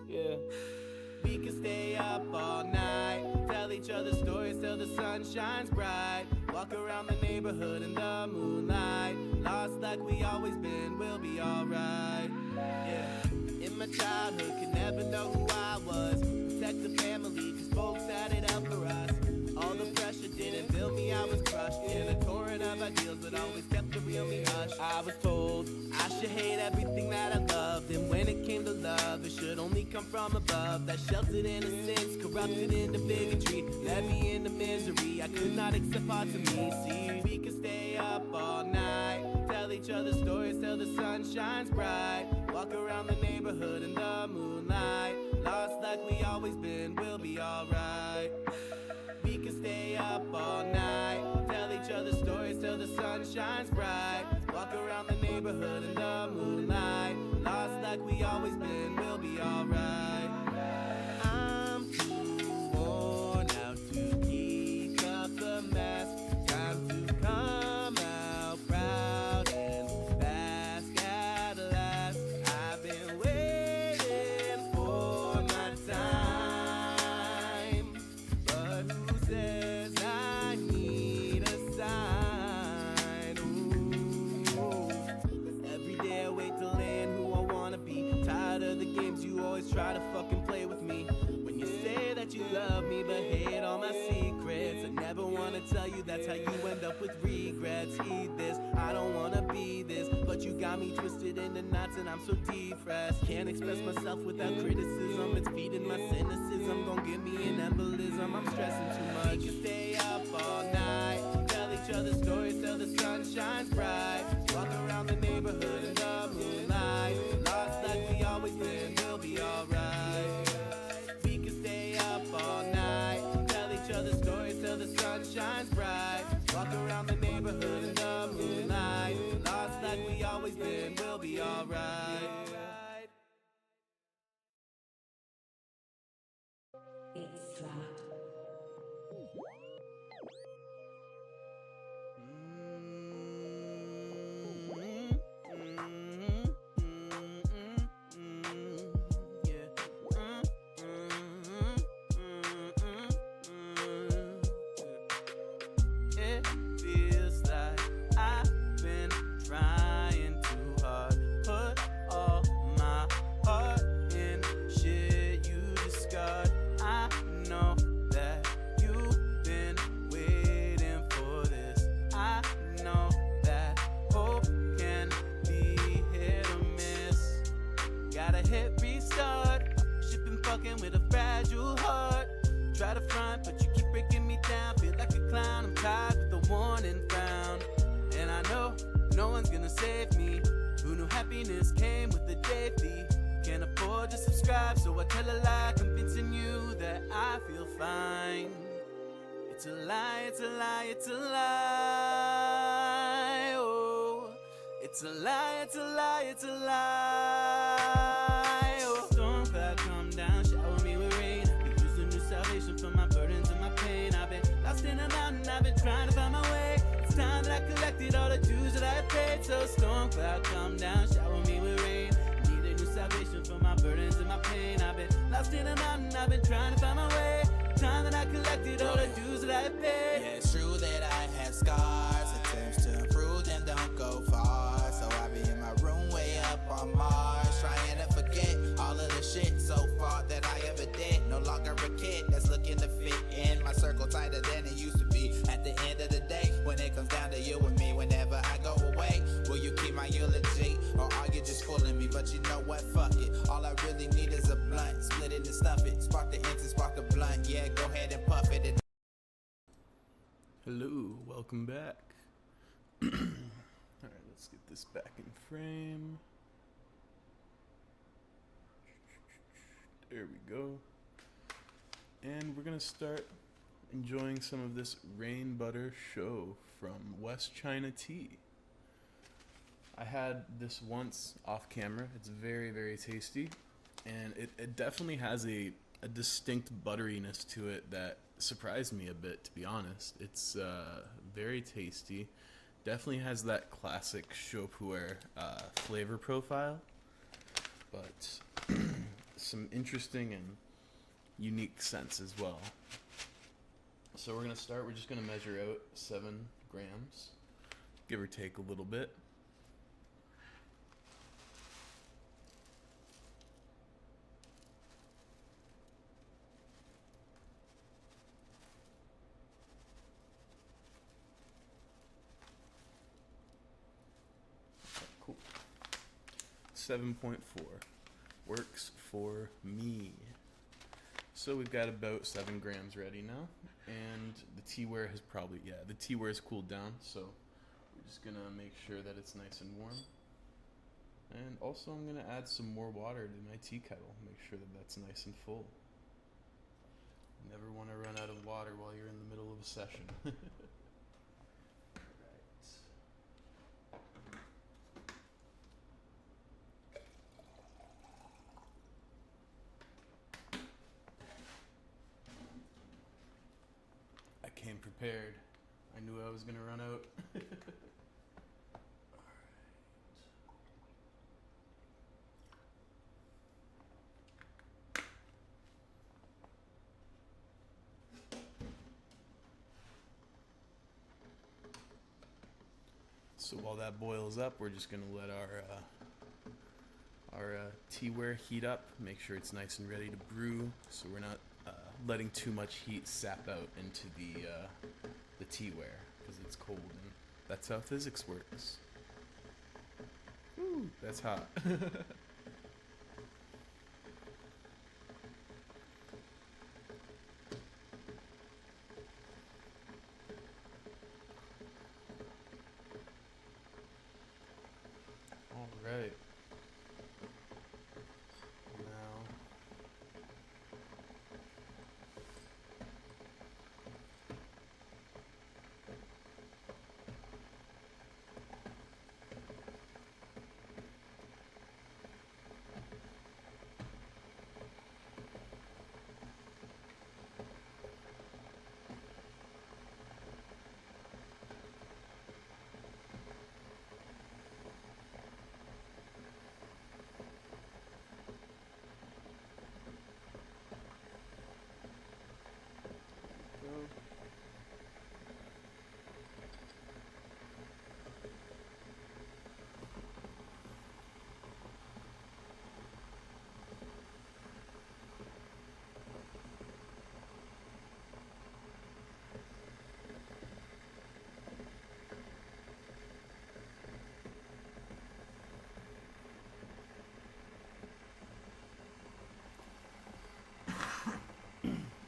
Yeah. We can stay up all night, tell each other stories till the sun shines bright. Walk around the neighborhood in the moonlight, lost like we always been, we'll be alright. Yeah. In my childhood, could never know who I was. Protect the family, cause folks had it out for us. All the pressure didn't build me, I was crushed in a torrent of ideals, but always kept the real me hush. I was told I should hate everything that I loved, and when it came to love, it should only come from above. That sheltered innocence, corrupted into bigotry, led me into misery I could not accept parts of me. See, we can stay up all night, tell each other stories till the sun shines bright. Walk around the neighborhood in the moonlight, lost like we always been, we'll be alright. We can stay up all night, tell each other stories till the sun shines bright. Walk around the neighborhood in the moonlight, lost like we always been, we'll be alright. I'm too worn out to keep up the mess. Time to come out proud and bask at last. I've been waiting for my time, but who says I need a sign? Ooh. Every day I wait to land who I wanna be. Tired of the games you always try to fucking play with me. When you say that you love me but hate all my secrets, I never wanna tell you that's how you end up with regrets. Heed this, I don't wanna be this, but you got me twisted into knots and I'm so depressed. Can't express myself without criticism, it's feeding my cynicism, gon' give me an embolism, I'm stressing too much. We can stay up all night, tell each other stories till the sun shines bright. Walk around the neighborhood in the moonlight, lost like we always been, we'll be alright. We can stay up all night, tell each other stories till the sun shines bright. Walk around the neighborhood in the moonlight, lost like we always been, we'll be alright. It's locked. It feels like I've been trying too hard, put all my heart in shit you discard. I know that you've been waiting for this. I know that hope can be hit or miss. Gotta hit restart, shipping fucking with a fragile heart. Try to front, but you keep breaking me down. Feel like a clown, I'm tired with the warning frown. And I know no one's gonna save me. Who knew happiness came with a day fee? Can't afford to subscribe, so I tell a lie, convincing you that I feel fine. It's a lie, it's a lie, it's a lie. Oh, it's a lie, it's a lie, it's a lie. Oh, storm cloud come down, shower me with rain. Could use a new salvation for my burdens and my pain. I've been lost in a mountain, I've been trying to find my way. It's time that I collected all the dues that I paid. So storm cloud come down, shower me with rain. Need a new salvation for my burdens lost in a mountain, I've been trying to find my way. Time that I collected all the dues that I paid. Yeah, it's true that I have scars. Attempts to improve them don't go far. So I be in my room way up on Mars, trying to forget all of the shit so far that I ever did. No longer a kid that's looking to fit in. My circle tighter than it used to be. At the end of the day, when it comes down to you and me, whenever I go away, will you keep my eulogy or are you just fooling me? But you know what, fuck it. All I really need is a blunt. Split it and stuff it. Spark the incense, spark the blunt. Yeah, go ahead and puff it. Hello, welcome back. Alright, let's get this back in frame. There we go. And we're gonna start enjoying some of this rain butter show from West China Tea. I had this once off camera. It's very, very tasty. And it definitely has a distinct butteriness to it that surprised me a bit, to be honest. It's very tasty. Definitely has that classic Shopuer flavor profile, but some interesting and unique scents as well. So we're gonna start. We're just gonna measure out 7 grams, give or take a little bit. Cool. 7.4 works for me. So we've got about 7 grams ready now, and the teaware has probably, the teaware has cooled down, so we're just gonna make sure that it's nice and warm. And also I'm gonna add some more water to my tea kettle, make sure that that's nice and full. You never wanna run out of water while you're in the middle of a session. Came prepared. I knew I was gonna run out. So while that boils up, we're just gonna let our teaware heat up. Make sure it's nice and ready to brew, so we're not letting too much heat sap out into the teaware because it's cold, and that's how physics works. Woo, that's hot. All right.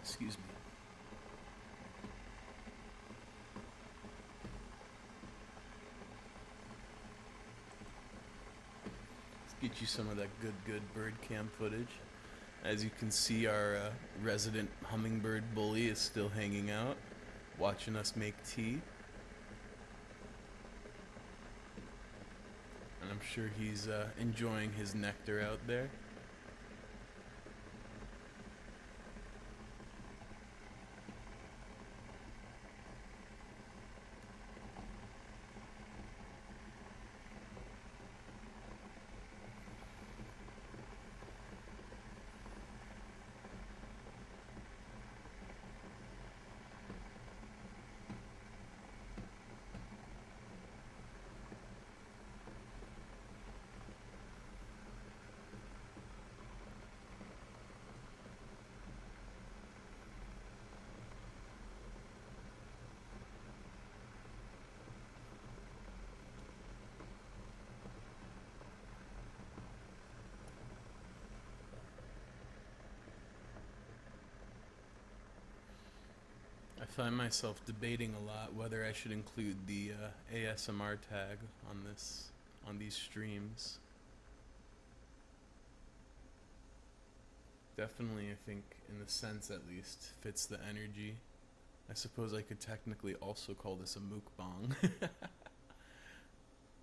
Excuse me. Let's get you some of that good bird cam footage. As you can see, our resident hummingbird bully is still hanging out, watching us make tea. And I'm sure he's enjoying his nectar out there. find myself debating a lot whether I should include the ASMR tag on these streams. Definitely, I think, in the sense at least, fits the energy. I suppose I could technically also call this a mukbang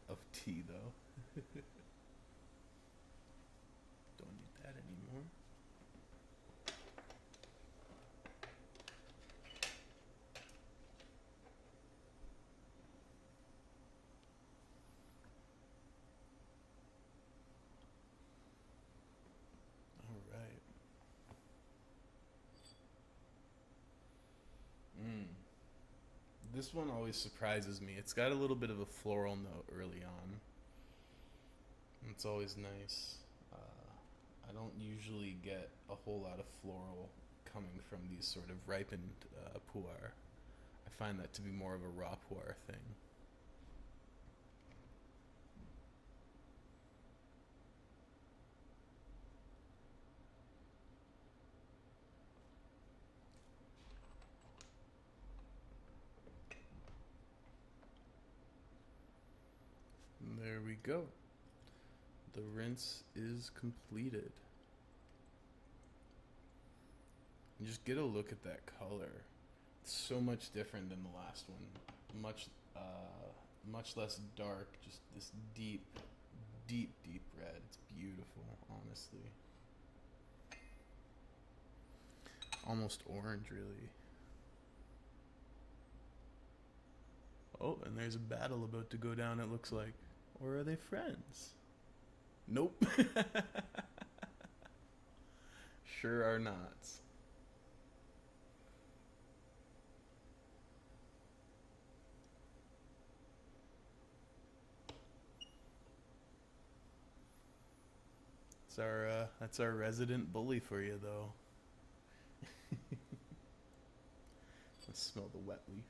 of tea, though. Don't need that anymore. All right. This one always surprises me. It's got a little bit of a floral note early on. It's always nice. I don't usually get a whole lot of floral coming from these sort of ripened pu'er. I find that to be more of a raw pu'er thing. And there we go. The rinse is completed. And just get a look at that color. It's so much different than the last one. Much less dark. Just this deep red. It's beautiful, honestly. Almost orange, really. Oh, and there's a battle about to go down, it looks like. Or are they friends? Nope. Sure are not. That's our resident bully for you, though. Let's smell the wet leaf.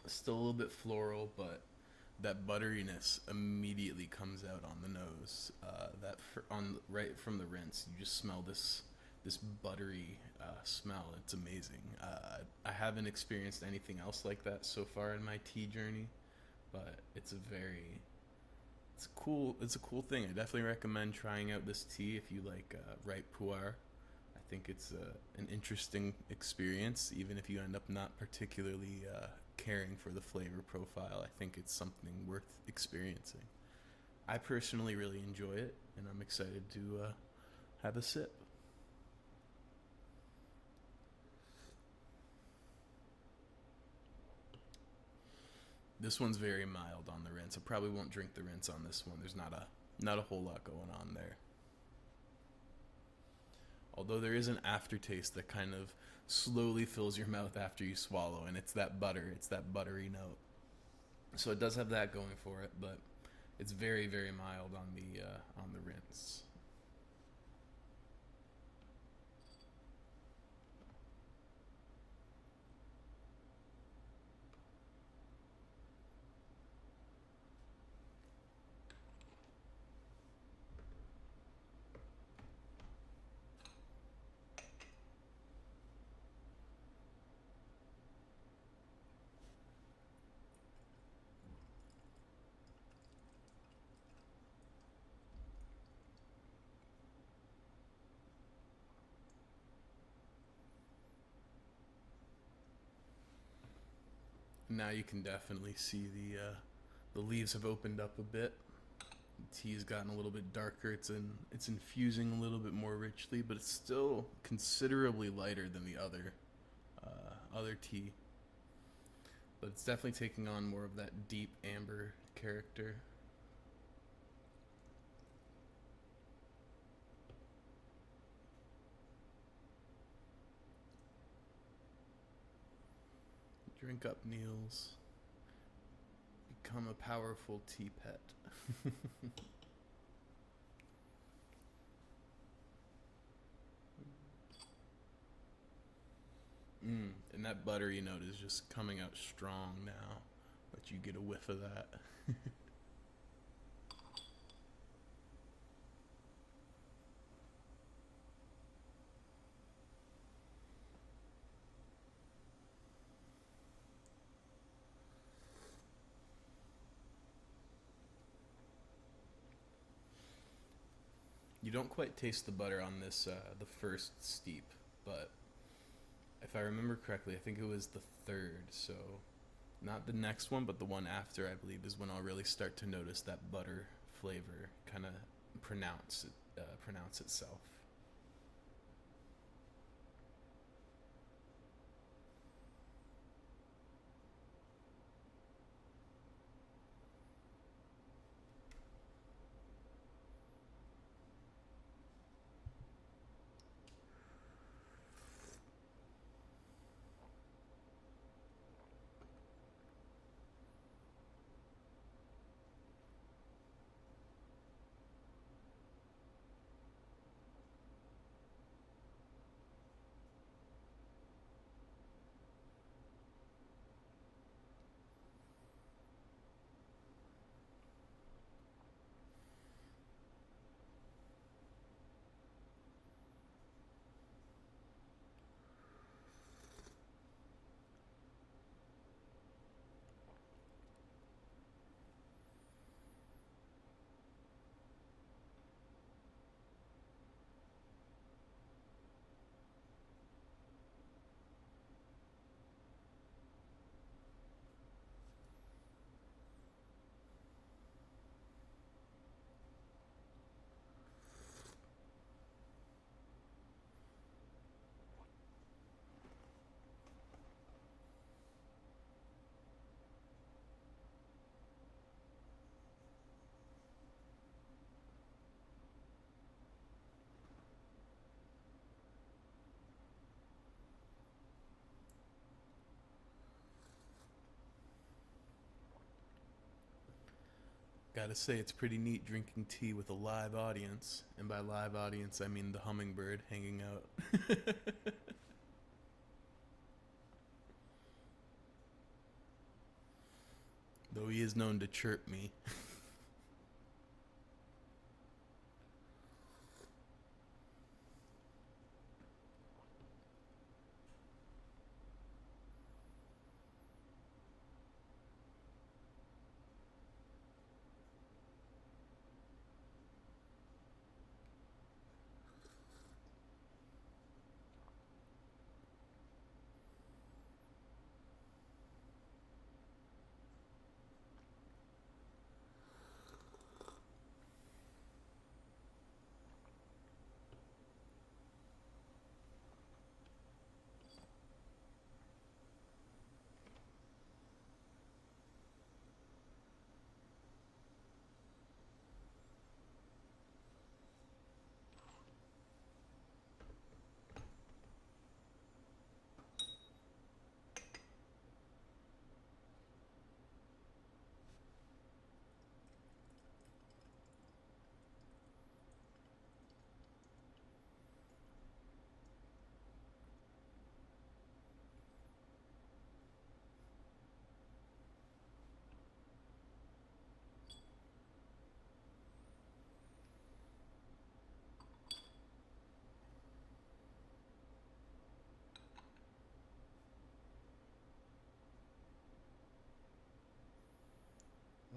Still a little bit floral, but that butteriness immediately comes out on the nose. Right from the rinse, you just smell this buttery smell. It's amazing. I haven't experienced anything else like that so far in my tea journey, but it's a cool thing. I definitely recommend trying out this tea if you like ripe pu'er. I think it's an interesting experience, even if you end up not particularly caring for the flavor profile. I think it's something worth experiencing. I personally really enjoy it, and I'm excited to have a sip. This one's very mild on the rinse. I probably won't drink the rinse on this one. There's not a whole lot going on there. Although there is an aftertaste that kind of slowly fills your mouth after you swallow, and it's that butter. It's that buttery note. So it does have that going for it, but it's very, very mild on the rinse. Now you can definitely see the leaves have opened up a bit. The tea's gotten a little bit darker. It's infusing a little bit more richly, but it's still considerably lighter than the other tea. But it's definitely taking on more of that deep amber character. Drink up, Niels. Become a powerful tea pet. And that buttery note is just coming out strong now. Let you get a whiff of that. don't quite taste the butter on this, the first steep, but if I remember correctly, I think it was the third, so not the next one, but the one after, I believe, is when I'll really start to notice that butter flavor kind of pronounce itself. Gotta say, it's pretty neat drinking tea with a live audience. And by live audience, I mean the hummingbird hanging out. Though he is known to chirp me.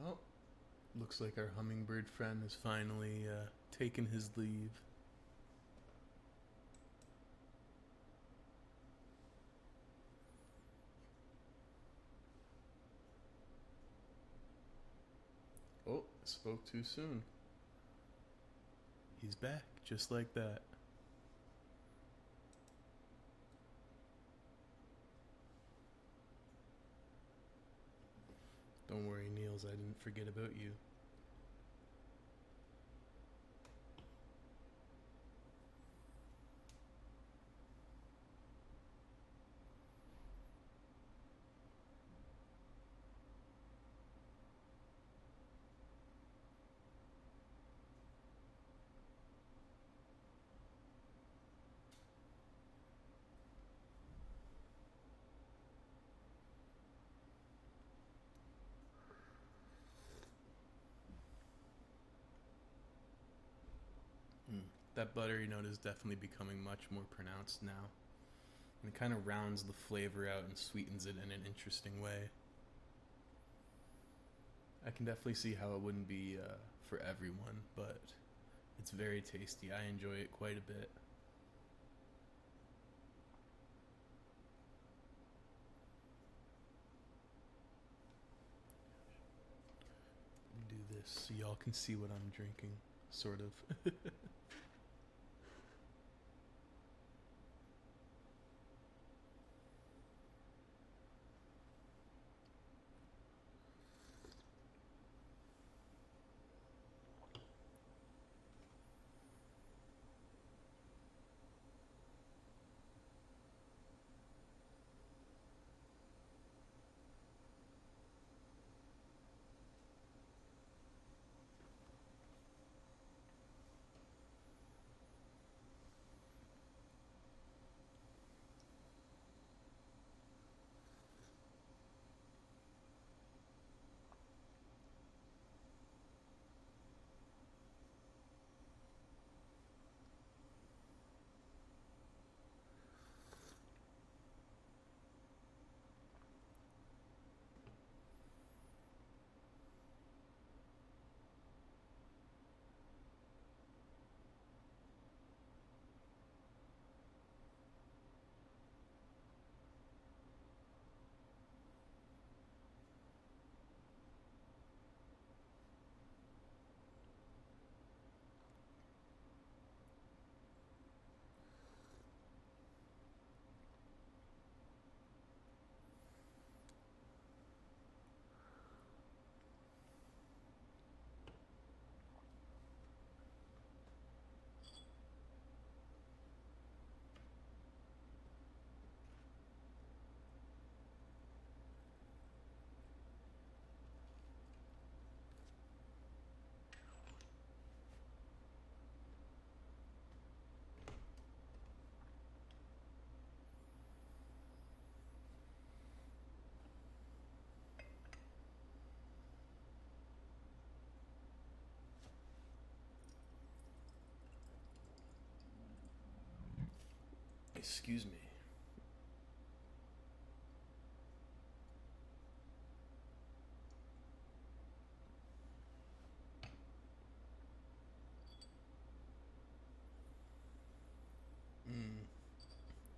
Well, looks like our hummingbird friend has finally taken his leave. Oh, spoke too soon. He's back, just like that. Don't worry, Niels, I didn't forget about you. That buttery note is definitely becoming much more pronounced now. And it kind of rounds the flavor out and sweetens it in an interesting way. I can definitely see how it wouldn't be for everyone, but It's very tasty. I enjoy it quite a bit. Do this so y'all can see what I'm drinking, sort of. Excuse me.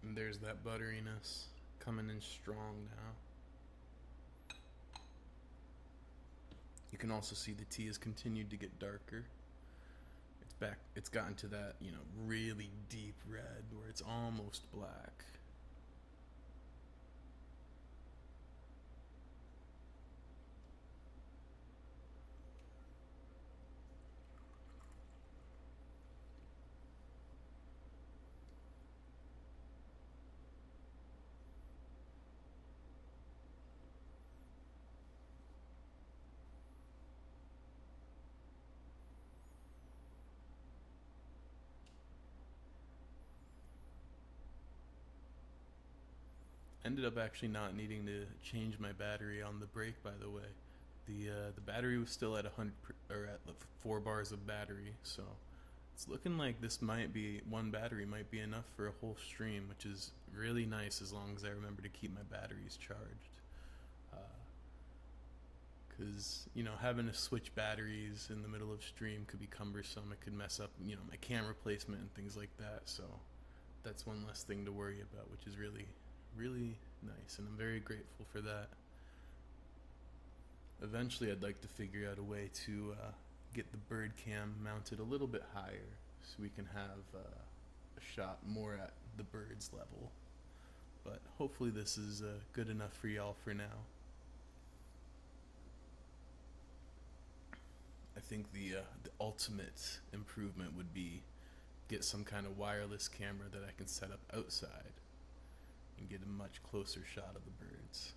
And there's that butteriness coming in strong now. You can also see the tea has continued to get darker. It's gotten to that, really deep red where it's almost black. Ended up actually not needing to change my battery on the break. By the way, the battery was still at 100 or at 4 bars of battery, so it's looking like this might be one battery might be enough for a whole stream, which is really nice as long as I remember to keep my batteries charged. Because having to switch batteries in the middle of stream could be cumbersome. It could mess up my camera placement and things like that. So that's one less thing to worry about, which is really nice, and I'm very grateful for that. Eventually I'd like to figure out a way to get the bird cam mounted a little bit higher so we can have a shot more at the bird's level, but hopefully this is good enough for y'all for now. I think the ultimate improvement would be get some kind of wireless camera that I can set up outside and get a much closer shot of the birds.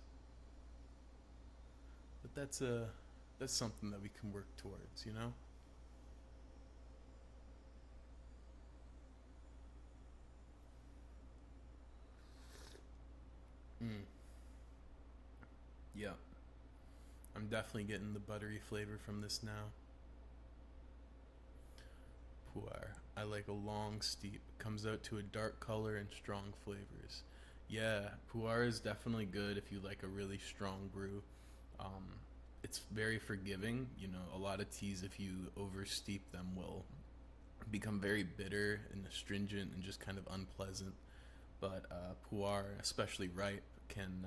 But that's something that we can work towards, Yeah. I'm definitely getting the buttery flavor from this now. Pu'er. I like a long steep. Comes out to a dark color and strong flavors. Yeah, pu'er is definitely good if you like a really strong brew. It's very forgiving. A lot of teas, if you over steep them, will become very bitter and astringent and just kind of unpleasant. But pu'er, especially ripe, can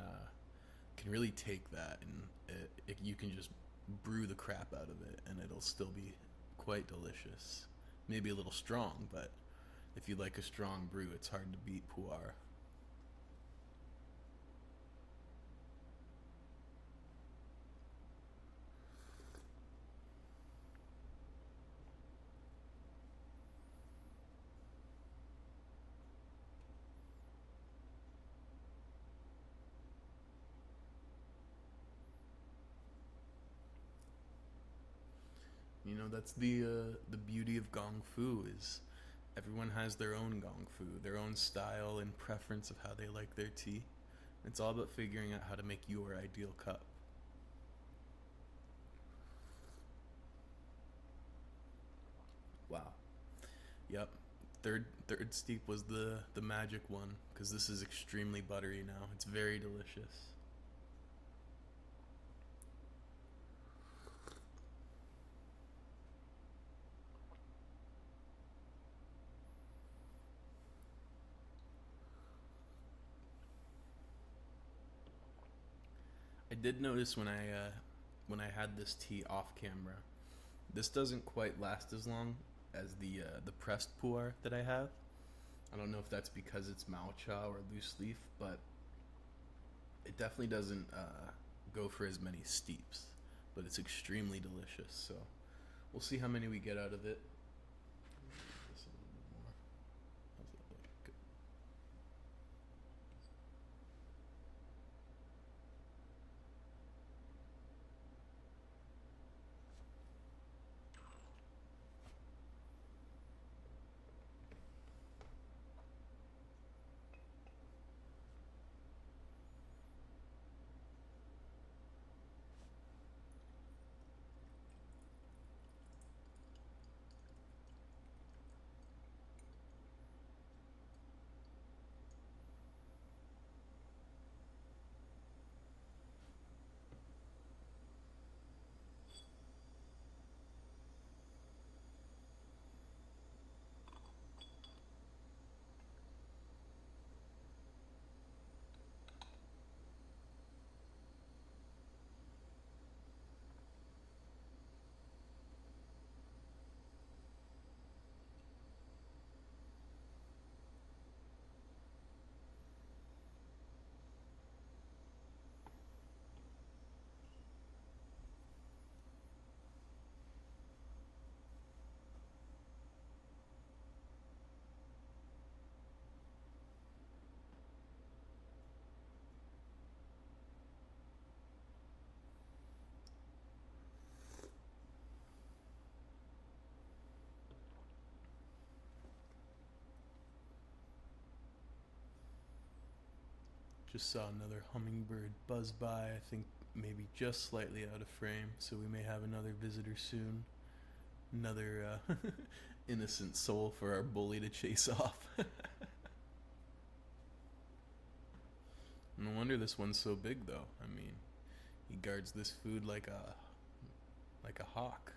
really take that, and you can just brew the crap out of it, and it'll still be quite delicious. Maybe a little strong, but if you like a strong brew, it's hard to beat pu'er. You know, that's the beauty of gong fu is everyone has their own gong fu, their own style and preference of how they like their tea. It's all about figuring out how to make your ideal cup. Wow. Yep. Third steep was the magic one because this is extremely buttery now. It's very delicious. I did notice when I had this tea off camera, this doesn't quite last as long as the pressed pu'er that I have. I don't know if that's because it's matcha or loose leaf, but it definitely doesn't go for as many steeps. But it's extremely delicious, so we'll see how many we get out of it. Just a little bit more. How's that look? Good. Just saw another hummingbird buzz by, I think maybe just slightly out of frame, so we may have another visitor soon. Another innocent soul for our bully to chase off. No wonder this one's so big though. I mean, he guards this food like a hawk.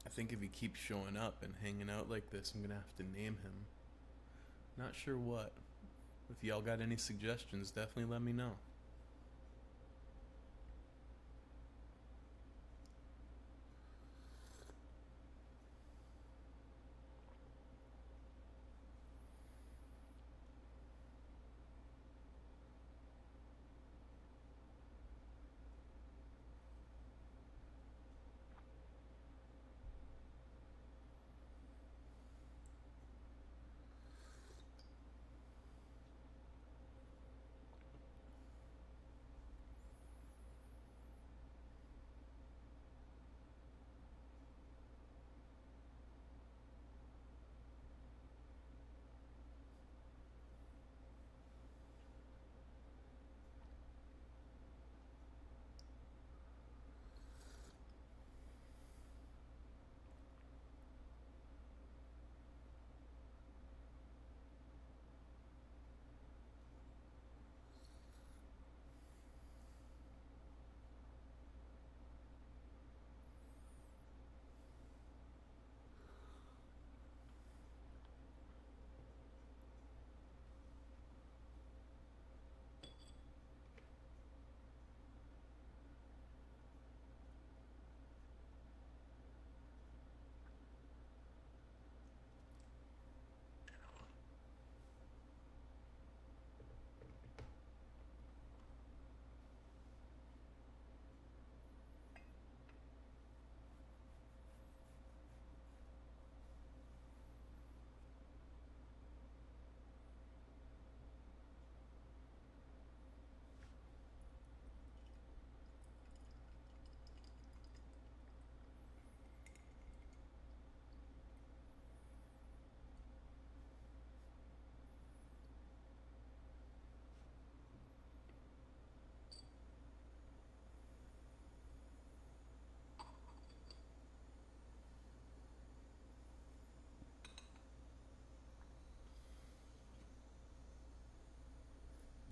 I think if he keeps showing up and hanging out like this, I'm gonna have to name him. Not sure what. If y'all got any suggestions, definitely let me know.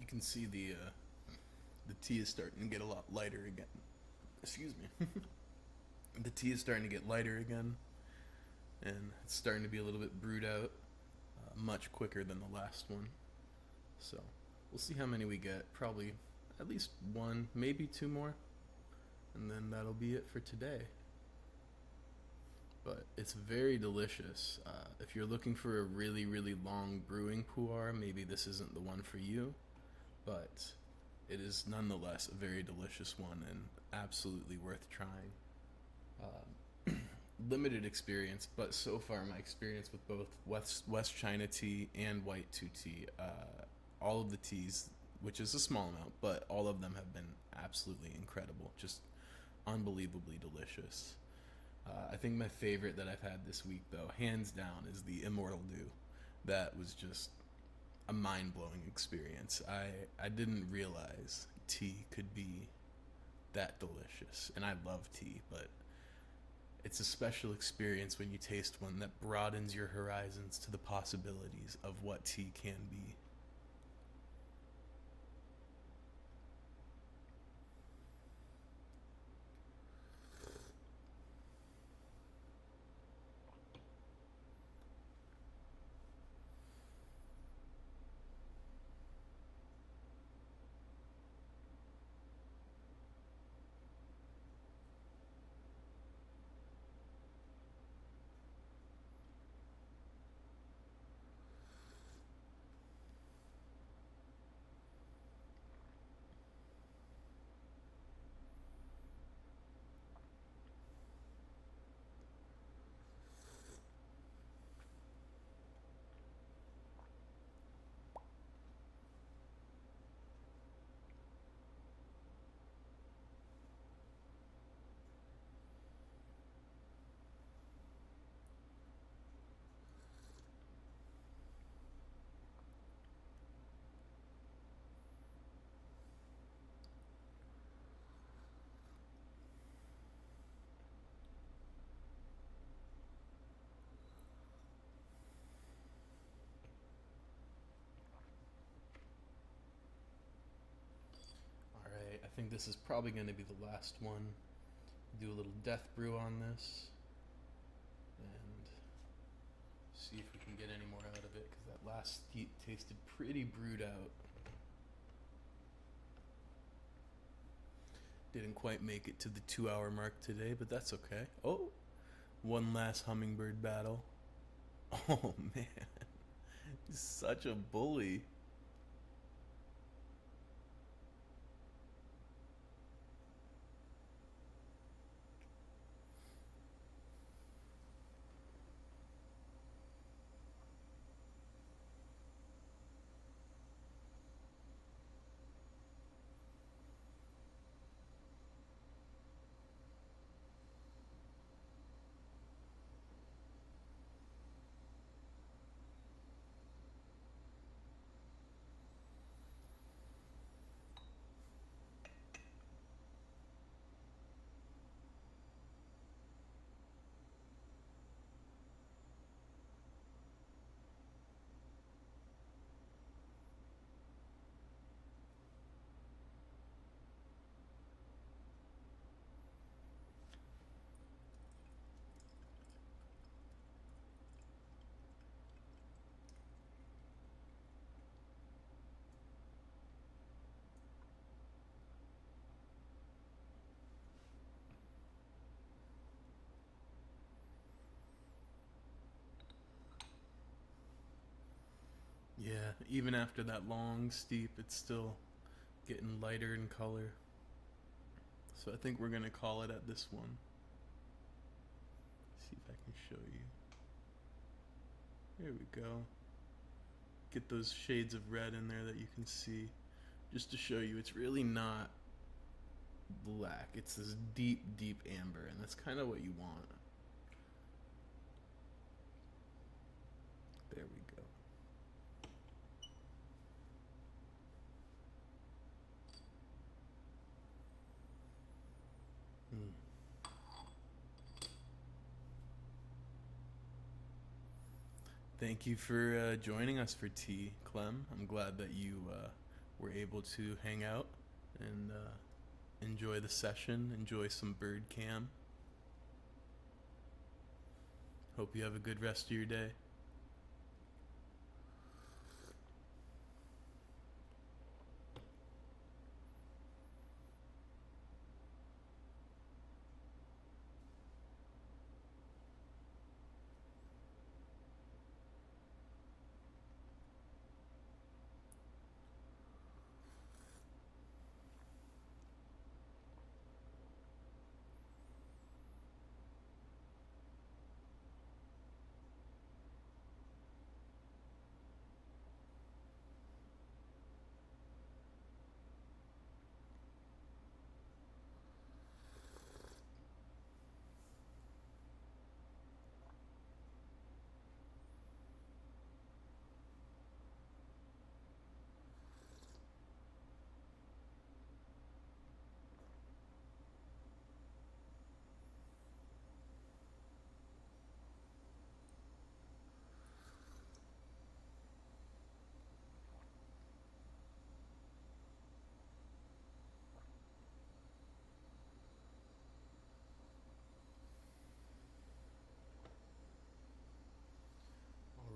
You can see the tea is starting to get a lot lighter again. Excuse me. The tea is starting to get lighter again, and it's starting to be a little bit brewed out, much quicker than the last one. So we'll see how many we get. Probably at least one, maybe two more, and then that'll be it for today. But it's very delicious. If you're looking for a really, really long brewing pu'er, maybe this isn't the one for you, but it is nonetheless a very delicious one and absolutely worth trying. Limited experience, but so far my experience with both West China tea and white tu tea, all of the teas, which is a small amount, but all of them have been absolutely incredible, just unbelievably delicious. I think my favorite that I've had this week, though, hands down, is the Immortal Dew. That was just a mind-blowing experience. I didn't realize tea could be that delicious, and I love tea, but it's a special experience when you taste one that broadens your horizons to the possibilities of what tea can be. Alright, I think this is probably going to be the last one. Do a little death brew on this and see if we can get any more out of it, because that last tasted pretty brewed out. Didn't quite make it to the 2-hour mark today, but that's okay. Oh, one last hummingbird battle. Oh man, he's such a bully. Yeah, even after that long steep, it's still getting lighter in color. So I think we're gonna call it at this one. See if I can show you. There we go. Get those shades of red in there that you can see. Just to show you, it's really not black. It's this deep, deep amber, and that's kind of what you want. There we go. Thank you for joining us for tea, Clem. I'm glad that you were able to hang out and enjoy the session, enjoy some bird cam. Hope you have a good rest of your day.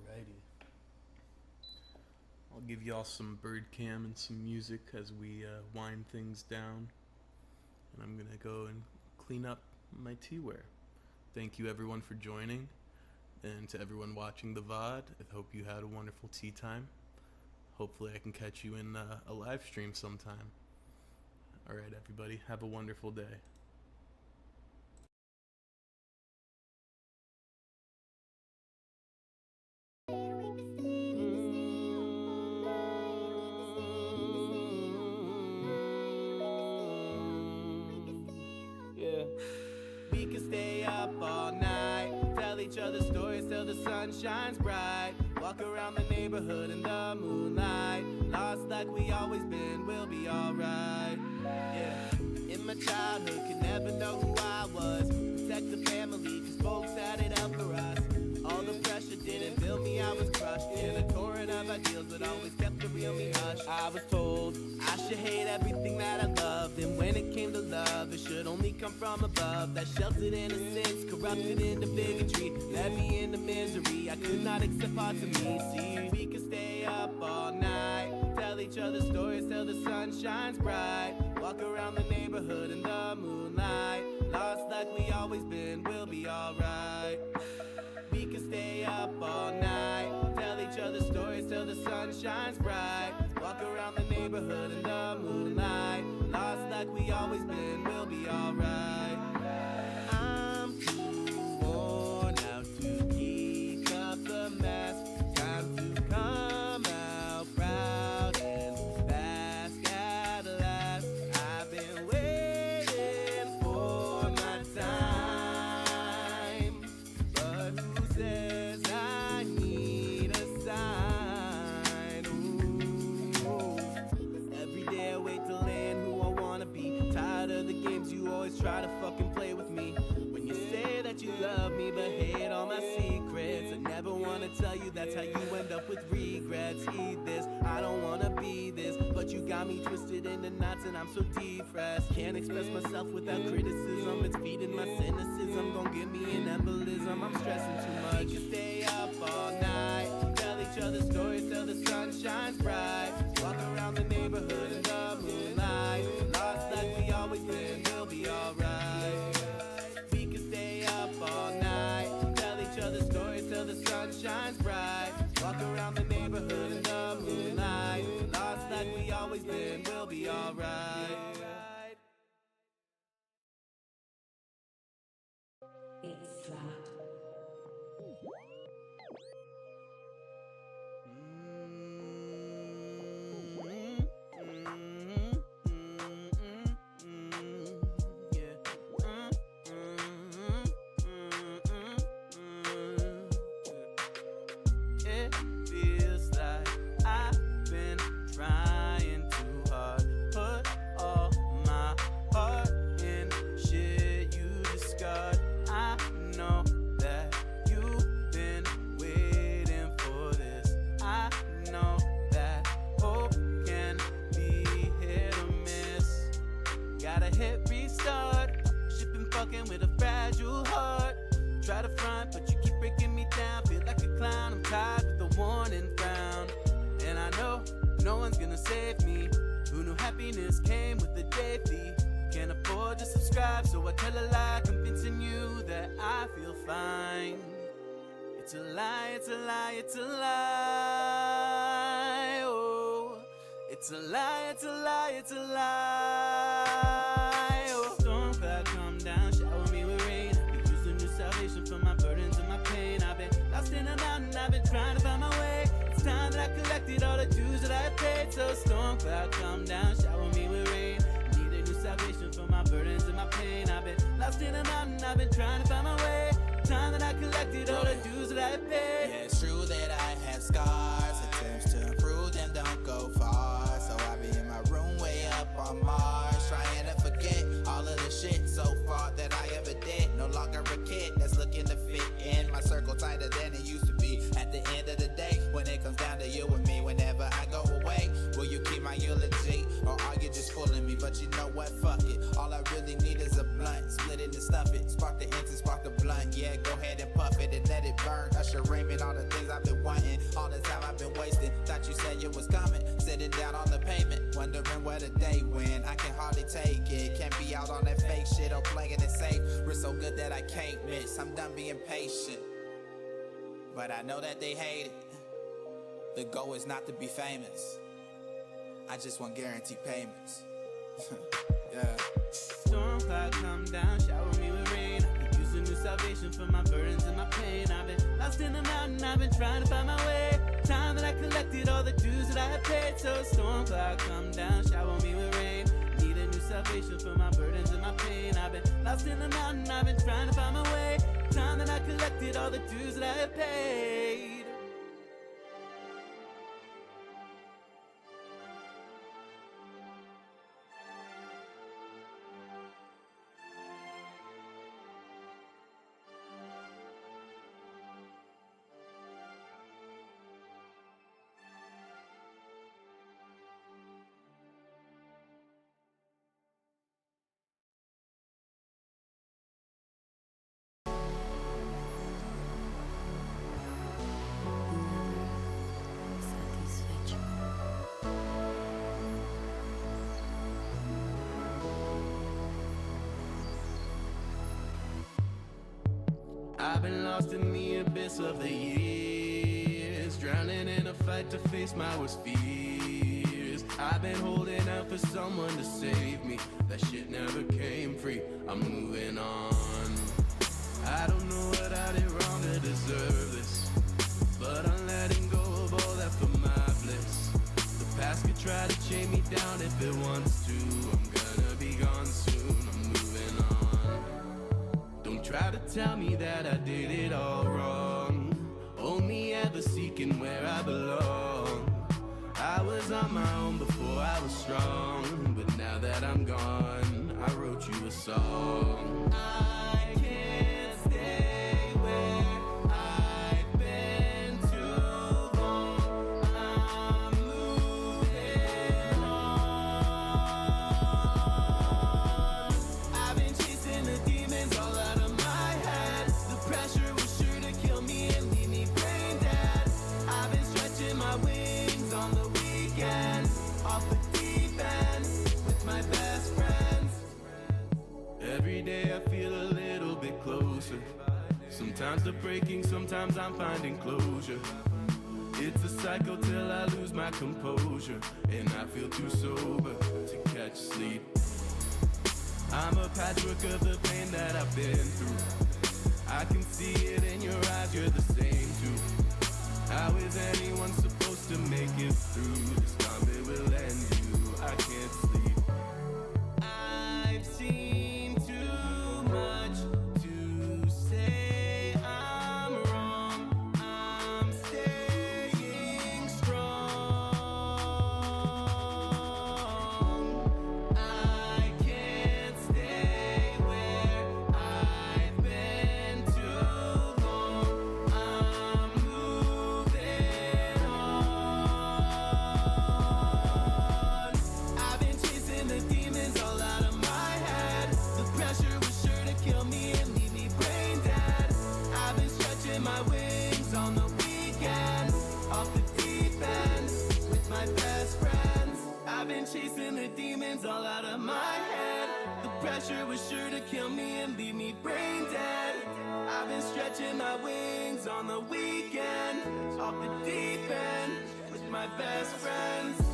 Alrighty. I'll give y'all some bird cam and some music as we wind things down. And I'm gonna go and clean up my teaware. Thank you everyone for joining, and to everyone watching the VOD, I hope you had a wonderful tea time. Hopefully I can catch you in a live stream sometime. Alright everybody, have a wonderful day. Yeah. We can stay up all night, tell each other stories till the sun shines bright. Walk around the neighborhood in the moonlight, lost like we always been, we'll be alright. Yeah. In my childhood, could never know who I was. Protect the family, cause folks had it up for us. All the pressure didn't build me, I was crushed in a torrent of ideals, but always kept the real me hush. I was told I should hate everything that I loved, and when it came to love, it should only come from above. That sheltered innocence, corrupted into bigotry, led me into misery I could not accept parts of me. See, we can stay up all night, tell each other stories till the sun shines bright. Walk around the neighborhood in the moonlight, lost like we always been, we'll be alright. We can stay up all night, tell each other stories till the sun shines bright. Walk around the neighborhood in the moonlight, lost like we always been, we'll be alright. I'm too worn out to keep up the mess. Time to come out proud and bask at last. I've been waiting for my time, but who says I need a sign? Ooh. Every day I wait to land who I wanna be. Tired of the games you always try to fucking play with me. When you say that you love me but hate all my secrets, I never wanna tell you that's how you end up with regrets. Heed this, I don't wanna be this, but you got me twisted into knots and I'm so depressed. Can't express myself without criticism, it's feeding my cynicism, gon' give me an embolism. I'm stressing too much. We can stay up all night, tell each other stories till the sun shines bright. Walk around the neighborhood in the moonlight, lost like we always been, we'll be alright. We can stay up all night, tell each other stories till the sun shines bright. Walk around the neighborhood in the moonlight, lost like we always been, we'll be alright. It's slapped. It feels like I've been trying too hard, put I hit restart. Shipping fucking with a fragile heart. Try to front, but you keep breaking me down. Feel like a clown, I'm tired with the warning frown. And I know no one's gonna save me. Who knew happiness came with a day fee? Can't afford to subscribe, so I tell a lie, convincing you that I feel fine. It's a lie, it's a lie, it's a lie. Oh, it's a lie, it's a lie, it's a lie. Oh, storm cloud come down, shower me with rain. I could use a new salvation for my burdens and my pain. I've been lost in a mountain, I've been trying to find my way. It's time that I collected all the dues that I paid. So storm cloud come down, shower me with rain. Need a new salvation for my burdens and my pain. I've been lost in a mountain, I've been trying to find my way. Time that I collected all the dues that I paid. Yeah, it's true that I have scars. Attempts to improve them don't go far. So I be in my room way up on Mars, trying to forget all of the shit so far that I ever did. No longer a kid that's looking to fit in. My circle tighter than it used to be. At the end of the day, when it comes down to you and me, whenever I go away, will you keep my eulogy, or are you just fooling me? But you know what, fuck it. All I really need is a blunt. Split it and stuff it. Spark the incense, spark the blunt. Yeah, go ahead and puff it and let it burn. Usher Raymond, all the things I've been wanting, all the time I've been wasting. Thought you said you was coming, sitting down on the pavement, wondering where the day went. I can hardly take it. Can't be out on that fake shit or playing it safe. We're so good that I can't miss. I'm done being patient, but I know that they hate it. The goal is not to be famous. I just want guaranteed payments. Yeah. Storm cloud come down, shower me with rain. I could use a new salvation for my burdens and my pain. I've been lost in the mountain, I've been trying to find my way. Time that I collected all the dues that I had paid. So storm cloud come down, shower me with rain. Need a new salvation for my burdens and my pain. I've been lost in the mountain, I've been trying to find my way. Time that I collected all the dues that I had paid. I've been lost in the abyss of the years, drowning in a fight to face my worst fears. I've been holding out for someone to save me. That shit never came free. I'm moving on. I don't know what I did wrong to deserve this, but I'm letting go of all that for my bliss. The past could try to chain me down if it wants to. I'm gonna be gone soon. I'm moving on. Don't try to tell me that I did it all wrong. Only ever seeking where I belong. I was on my own before I was strong, but now that I'm gone, I wrote you a song. I can't stay where I've been too long. I'm moving on. I've been chasing the demons all out of my head. The pressure was sure to kill me and leave me brain dead. I've been stretching my wings on the weekend, off the deep end with my best friends. Every day I feel a little bit closer. Sometimes the breaking, sometimes I'm finding closure. It's a cycle till I lose my composure, and I feel too sober to catch sleep. I'm a patchwork of the pain that I've been through. I can see it in your eyes, you're the same too. How is anyone supposed to make it through? This time it will end you, I can't sleep. I've seen too much to say I'm wrong. I'm staying strong. I can't stay where I've been too long. I'm moving on. brains all out of my head. The pressure was sure to kill me and leave me brain dead. I've been stretching my wings on the weekend, off the deep end with my best friends.